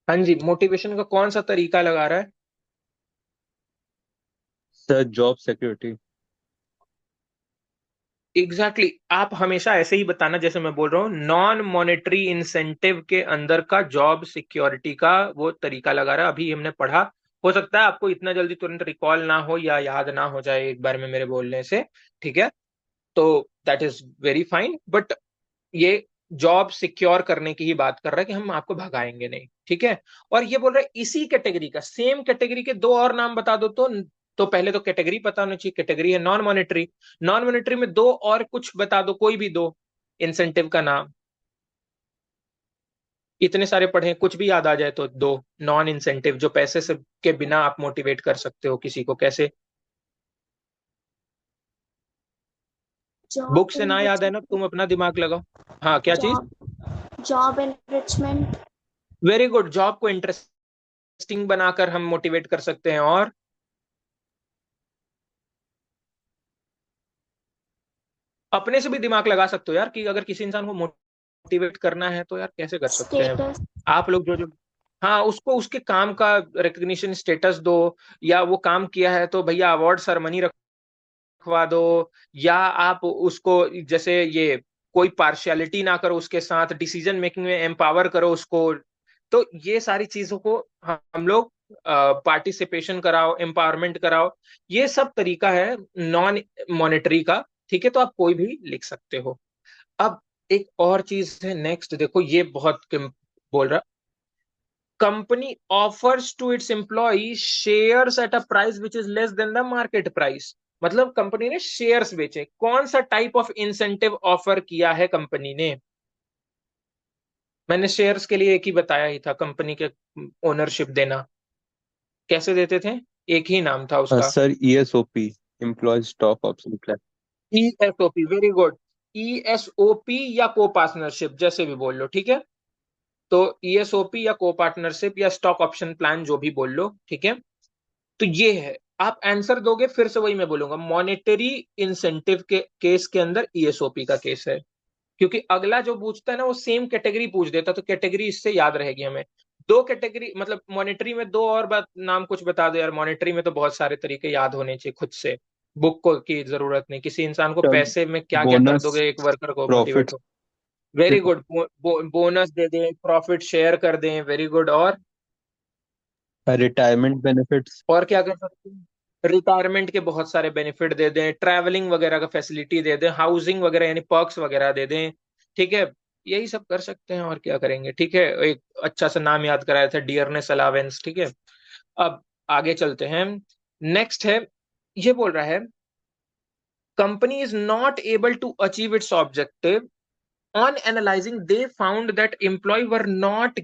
हाँ जी, मोटिवेशन का कौन सा तरीका लगा रहा है। Sir job security. Exactly exactly. आप हमेशा ऐसे ही बताना जैसे मैं बोल रहा हूँ, नॉन मॉनेटरी इंसेंटिव के अंदर का जॉब सिक्योरिटी का वो तरीका लगा रहा है। अभी हमने पढ़ा, हो सकता है आपको इतना जल्दी तुरंत रिकॉल ना हो या याद ना हो जाए एक बार में मेरे बोलने से, ठीक है। तो that is very fine, but ये जॉब सिक्योर करने की ही बात कर रहा है कि हम आपको भगाएंगे नहीं, ठीक है। और ये बोल रहा है इसी कैटेगरी का, सेम कैटेगरी के दो और नाम बता दो। तो पहले तो कैटेगरी पता होनी चाहिए, कैटेगरी है नॉन मॉनेटरी। नॉन मॉनेटरी में दो और कुछ बता दो, कोई भी दो इंसेंटिव का नाम। इतने सारे पढ़े, कुछ भी याद आ जाए तो दो नॉन इंसेंटिव जो पैसे से के बिना आप मोटिवेट कर सकते हो किसी को, कैसे। जॉब बुक से ना याद है ना, एनरिचमेंट। तुम अपना दिमाग लगाओ। हाँ, क्या चीज। Job job enrichment. Very good, job को इंटरेस्टिंग बनाकर हम मोटिवेट कर सकते हैं। और अपने से भी दिमाग लगा सकते हो यार, कि अगर किसी इंसान को मोटिवेट करना है तो यार कैसे कर सकते हैं स्टेटस। आप लोग, जो जो हाँ, उसको उसके काम का रिकग्निशन स्टेटस दो, या वो काम किया है तो भैया अवार्ड सेरेमनी रखवा दो, या आप उसको जैसे ये कोई पार्शियलिटी ना करो उसके साथ, डिसीजन मेकिंग में एम्पावर करो उसको। तो ये सारी चीजों को हम लोग पार्टिसिपेशन कराओ, एम्पावरमेंट कराओ, ये सब तरीका है नॉन मॉनेटरी का, ठीक है। तो आप कोई भी लिख सकते हो। अब एक और चीज है नेक्स्ट, देखो ये बहुत बोल रहा, company offers to its employee shares at a price which is less than the market price. मतलब कंपनी ने शेयर्स बेचे, कौन सा टाइप ऑफ इंसेंटिव ऑफर किया है कंपनी ने। मैंने शेयर्स के लिए एक ही बताया ही था, कंपनी के ओनरशिप देना कैसे देते थे, एक ही नाम था उसका। Sir ESOP, employee stock option plan. ESOP, very good. ESOP या को पार्टनरशिप जैसे भी बोल लो, ठीक है। तो ईएसओपी या को पार्टनरशिप या स्टॉक ऑप्शन प्लान जो भी बोल लो, ठीक है। तो ये है, आप आंसर दोगे फिर से वही मैं बोलूंगा, मॉनेटरी इंसेंटिव के केस के अंदर ईएसओपी का केस है। क्योंकि अगला जो पूछता है ना वो सेम कैटेगरी पूछ देता, तो कैटेगरी इससे याद रहेगी हमें। दो कैटेगरी मतलब मॉनेटरी में दो और बात नाम कुछ बता दो यार, मॉनेटरी में तो बहुत सारे तरीके याद होने चाहिए खुद से, बुक को की जरूरत नहीं। किसी इंसान को पैसे में क्या क्या कर बोनस, दोगे एक वर्कर को मोटिवेट प्रॉफिट, हो। वेरी गुड, बोनस दे दें, प्रॉफिट शेयर कर दें, वेरी गुड। Retirement benefits. और क्या कर सकते हैं, रिटायरमेंट के बहुत सारे बेनिफिट दे दें, ट्रैवलिंग वगैरह का फैसिलिटी दे दें, हाउसिंग वगैरह यानी पर्क्स वगैरह दे दें, ठीक है। यही सब कर सकते हैं, और क्या करेंगे, ठीक है। एक अच्छा सा नाम याद कराया था, डियरनेस अलावेंस, ठीक है। अब आगे चलते हैं। नेक्स्ट है, ये बोल रहा है company is not able to achieve its objective on analyzing they found that employee were not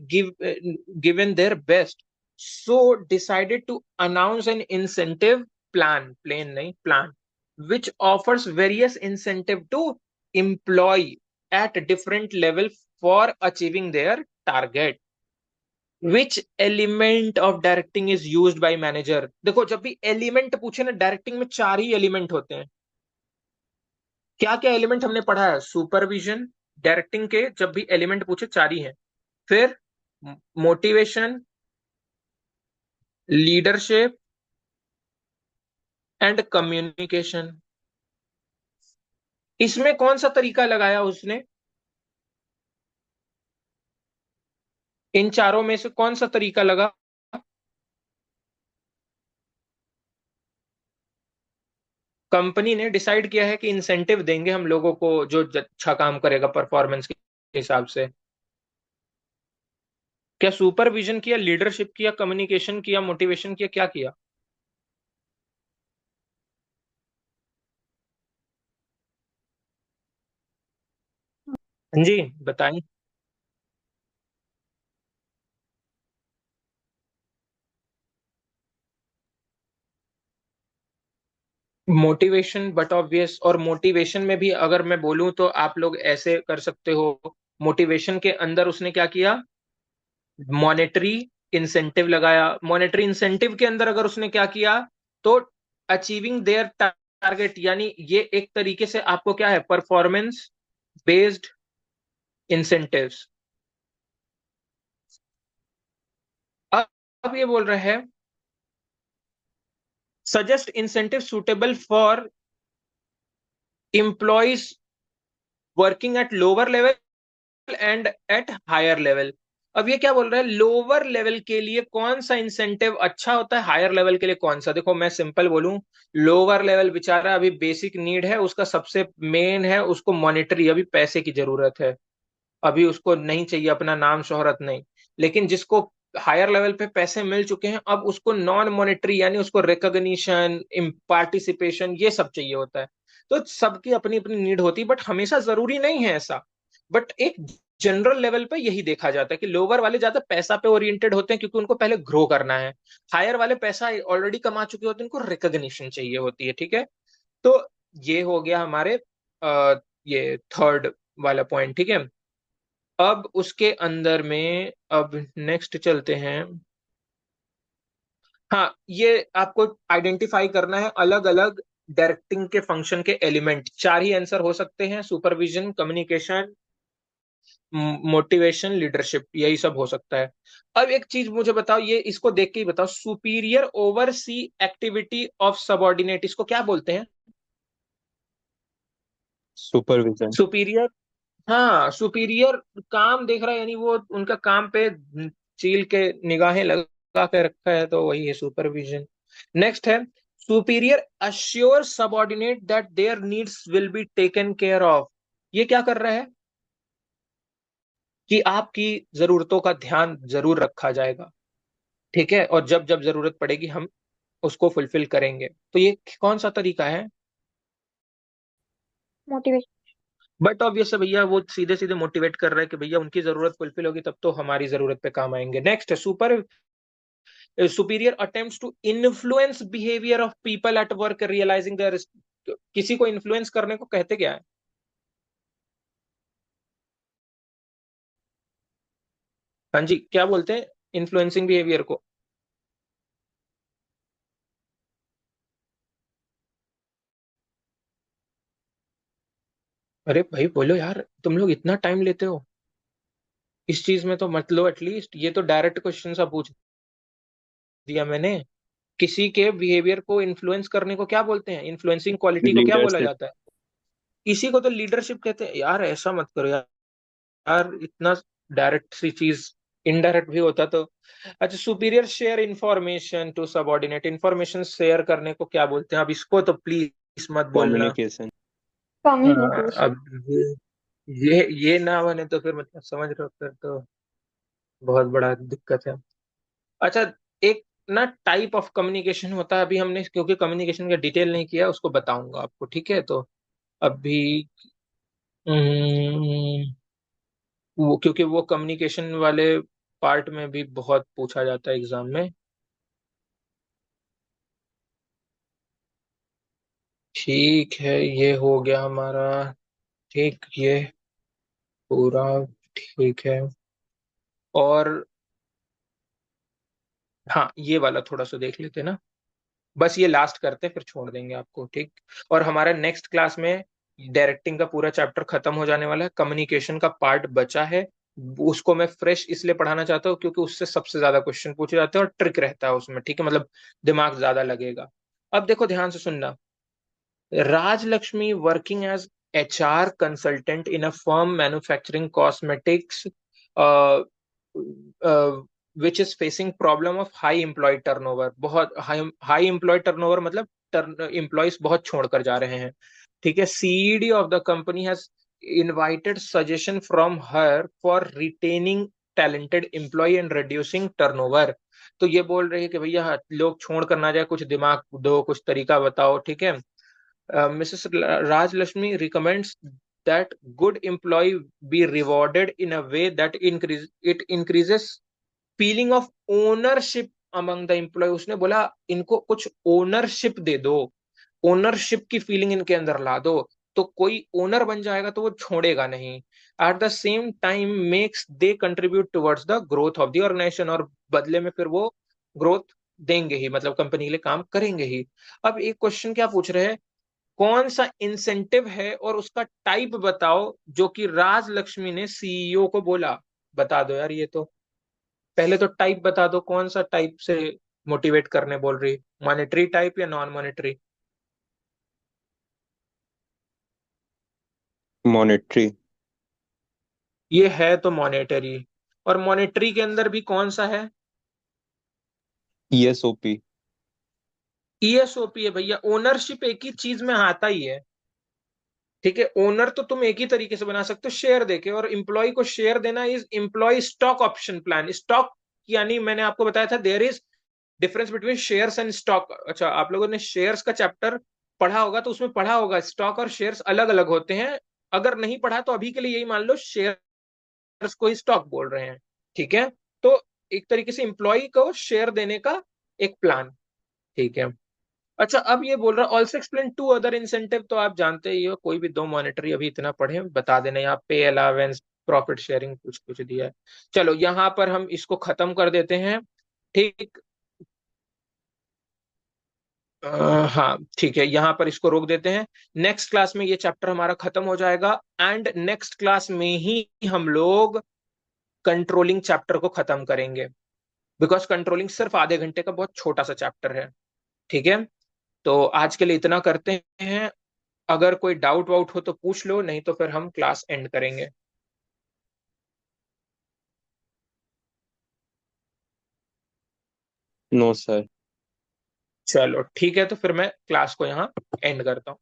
given their best, so decided to announce an incentive plan, plain nahi plan, which offers various incentive to employee at different level for achieving their target. Which element of directing is used by manager। देखो जब भी element पूछे ना directing में, चार ही element होते हैं। क्या क्या एलिमेंट हमने पढ़ा है, सुपरविजन। डायरेक्टिंग के जब भी एलिमेंट पूछे चार ही हैं। फिर मोटिवेशन, लीडरशिप एंड कम्युनिकेशन। इसमें कौन सा तरीका लगाया उसने, इन चारों में से कौन सा तरीका लगा। कंपनी ने डिसाइड किया है कि इंसेंटिव देंगे हम लोगों को जो अच्छा काम करेगा परफॉर्मेंस के हिसाब से। क्या सुपरविजन किया, लीडरशिप किया, कम्युनिकेशन किया, मोटिवेशन किया, क्या किया। हाँ जी, बताएं। मोटिवेशन बट ऑब्वियस, और मोटिवेशन में भी अगर मैं बोलूं तो आप लोग ऐसे कर सकते हो। मोटिवेशन के अंदर उसने क्या किया, मॉनेटरी इंसेंटिव लगाया। मॉनेटरी इंसेंटिव के अंदर अगर उसने क्या किया, तो अचीविंग देयर टारगेट, यानी ये एक तरीके से आपको क्या है, परफॉर्मेंस बेस्ड इंसेंटिव्स। अब ये बोल रहे हैं suggest incentive suitable for employees working at lower level and at higher level. अब ये क्या बोल रहा है, लोअर लेवल के लिए कौन सा इंसेंटिव अच्छा होता है, हायर लेवल के लिए कौन सा। देखो मैं सिंपल बोलूं, लोअर लेवल बेचारा अभी बेसिक नीड है उसका, सबसे मेन है उसको मॉनेटरी, अभी पैसे की जरूरत है, अभी उसको नहीं चाहिए अपना नाम शोहरत नहीं। लेकिन जिसको हायर लेवल पे पैसे मिल चुके हैं, अब उसको नॉन मॉनेटरी यानी उसको रिकॉग्निशन, पार्टिसिपेशन, ये सब चाहिए होता है। तो सबकी अपनी अपनी नीड होती है, बट हमेशा जरूरी नहीं है ऐसा। बट एक जनरल लेवल पे यही देखा जाता है कि लोअर वाले ज्यादा पैसा पे ओरिएंटेड होते हैं क्योंकि उनको पहले ग्रो करना है। हायर वाले पैसा ऑलरेडी कमा चुके होते हैं, उनको रिकॉग्निशन चाहिए होती है। ठीक है, तो ये हो गया हमारे ये थर्ड वाला पॉइंट। ठीक है, अब उसके अंदर में अब नेक्स्ट चलते हैं। हाँ, ये आपको आइडेंटिफाई करना है अलग अलग डायरेक्टिंग के फंक्शन के एलिमेंट। चार ही आंसर हो सकते हैं, सुपरविजन, कम्युनिकेशन, मोटिवेशन, लीडरशिप, यही सब हो सकता है। अब एक चीज मुझे बताओ, ये इसको देख के ही बताओ, superior oversee activity of subordinate, इसको क्या बोलते हैं। सुपरविजन। सुपीरियर, हाँ सुपीरियर काम देख रहा है, यानी वो उनका काम पे चील के निगाहें लगा के रखा है, तो वही है सुपरविजन। नेक्स्ट है superior assure subordinate that there needs will be taken care of. ये क्या कर रहा है कि आपकी जरूरतों का ध्यान जरूर रखा जाएगा, ठीक है, और जब जब जरूरत पड़ेगी हम उसको फुलफिल करेंगे। तो ये कौन सा तरीका है। मोटिवेशन। बट ऑब्वियस है भैया, वो सीधे सीधे मोटिवेट कर रहा है कि भैया उनकी जरूरत फुलफिल होगी तब तो हमारी जरूरत पे काम आएंगे। नेक्स्ट है super superior attempts to influence behaviour of people at work realizing there. किसी को इन्फ्लुएंस करने को कहते क्या है। हाँ जी, क्या बोलते हैं इन्फ्लुएंसिंग बिहेवियर को। अरे भाई बोलो यार, तुम लोग इतना टाइम लेते हो इस चीज में, तो मत लो एटलीस्ट। ये तो डायरेक्ट क्वेश्चन सा पूछ दिया मैंने। किसी के बिहेवियर को इन्फ्लुएंस करने को क्या बोलते हैं, इन्फ्लुएंसिंग क्वालिटी को क्या बोला लीडरशिप। जाता है। इसी को तो लीडरशिप कहते हैं यार, ऐसा मत करो यार। यार इतना डायरेक्ट सी चीज इनडायरेक्ट भी होता तो। अच्छा, superior share information to subordinate, information share करने को क्या बोलते हैं, अब इसको तो प्लीज मत बोलना। कम्युनिकेशन। हाँ, कम्युनिकेशन। अब ये ना बने तो फिर मतलब समझ रहे हो, फिर तो बहुत बड़ा दिक्कत है। अच्छा, एक ना टाइप ऑफ कम्युनिकेशन होता है, अभी हमने क्योंकि कम्युनिकेशन का डिटेल नहीं किया उसको बताऊंगा आपको, ठीक है। तो अभी वो क्योंकि वो कम्युनिकेशन वाले पार्ट में भी बहुत पूछा जाता है एग्जाम में। ठीक है, ये हो गया हमारा। ठीक, ये पूरा ठीक है। और हाँ, ये वाला थोड़ा सा देख लेते हैं ना, बस ये लास्ट करते हैं फिर छोड़ देंगे आपको, ठीक। और हमारा नेक्स्ट क्लास में डायरेक्टिंग का पूरा चैप्टर खत्म हो जाने वाला है, कम्युनिकेशन का पार्ट बचा है। उसको मैं फ्रेश इसलिए पढ़ाना चाहता हूँ क्योंकि उससे सबसे ज्यादा क्वेश्चन पूछे जाते हैं और ट्रिक रहता है उसमें, ठीक है, मतलब दिमाग ज्यादा लगेगा। अब देखो ध्यान से सुनना। Rajalakshmi working as HR consultant in a firm manufacturing cosmetics, uh, which is facing problem of high employee turnover। बहुत हाई एम्प्लॉय टर्नओवर मतलब एम्प्लॉयज बहुत छोड़ कर जा रहे हैं, ठीक है। CED of the company has invited suggestion from her for retaining talented employee and reducing turnover. तो ये बोल रही है कि भैया लोग छोड़ कर ना जाए, कुछ दिमाग दो, कुछ तरीका बताओ, ठीक है। Mrs. Rajlakshmi recommends that good employee be rewarded in a way that increases feeling of ownership among the employee। उसने बोला इनको कुछ ओनरशिप दे दो, ओनरशिप की फीलिंग इनके अंदर ला दो, तो कोई ओनर बन जाएगा तो वो छोड़ेगा नहीं। At the same time makes they contribute towards the growth of the organization, और बदले में फिर वो ग्रोथ देंगे ही, मतलब कंपनी के लिए काम करेंगे ही। अब एक क्वेश्चन क्या पूछ रहे हैं, कौन सा इंसेंटिव है और उसका टाइप बताओ जो कि राज लक्ष्मी ने सीईओ को बोला। बता दो यार ये तो, पहले तो टाइप बता दो, कौन सा टाइप से मोटिवेट करने बोल रही, मॉनेटरी टाइप या नॉन मॉनेटरी? मॉनेटरी। ये है तो मॉनेटरी, और मॉनेटरी के अंदर भी कौन सा है? ESOP। ईएसओपी है भैया, ओनरशिप एक ही चीज में आता ही है। ठीक है, ओनर तो तुम एक ही तरीके से बना सकते हो, शेयर देके, और एम्प्लॉय को शेयर देना is employee stock option plan. Stock यानी मैंने आपको बताया था there is difference between shares and stock. अच्छा, आप लोगों ने शेयर्स का चैप्टर पढ़ा होगा, तो उसमें पढ़ा होगा स्टॉक और शेयर्स अलग अलग होते हैं। अगर नहीं पढ़ा तो अभी के लिए यही मान लो शेयर्स को ही स्टॉक बोल रहे हैं। ठीक है, तो एक तरीके से एम्प्लॉय को शेयर देने का एक प्लान। ठीक है। अच्छा, अब ये बोल रहा also explain to other incentive, तो आप जानते ही हो, कोई भी दो मॉनेटरी अभी इतना पढ़े बता देना, यहाँ पे अलावेंस, प्रॉफिट शेयरिंग, कुछ कुछ दिया है। चलो यहाँ पर हम इसको खत्म कर देते हैं। ठीक। हाँ ठीक है, यहाँ पर इसको रोक देते हैं। नेक्स्ट क्लास में ये चैप्टर हमारा खत्म हो जाएगा, एंड नेक्स्ट क्लास में ही हम लोग कंट्रोलिंग चैप्टर को खत्म करेंगे, बिकॉज कंट्रोलिंग सिर्फ आधे घंटे का बहुत छोटा सा चैप्टर है। ठीक है, तो आज के लिए इतना करते हैं। अगर कोई डाउट वाउट हो तो पूछ लो, नहीं तो फिर हम क्लास एंड करेंगे। No sir. चलो ठीक है, तो फिर मैं क्लास को यहाँ एंड करता हूँ।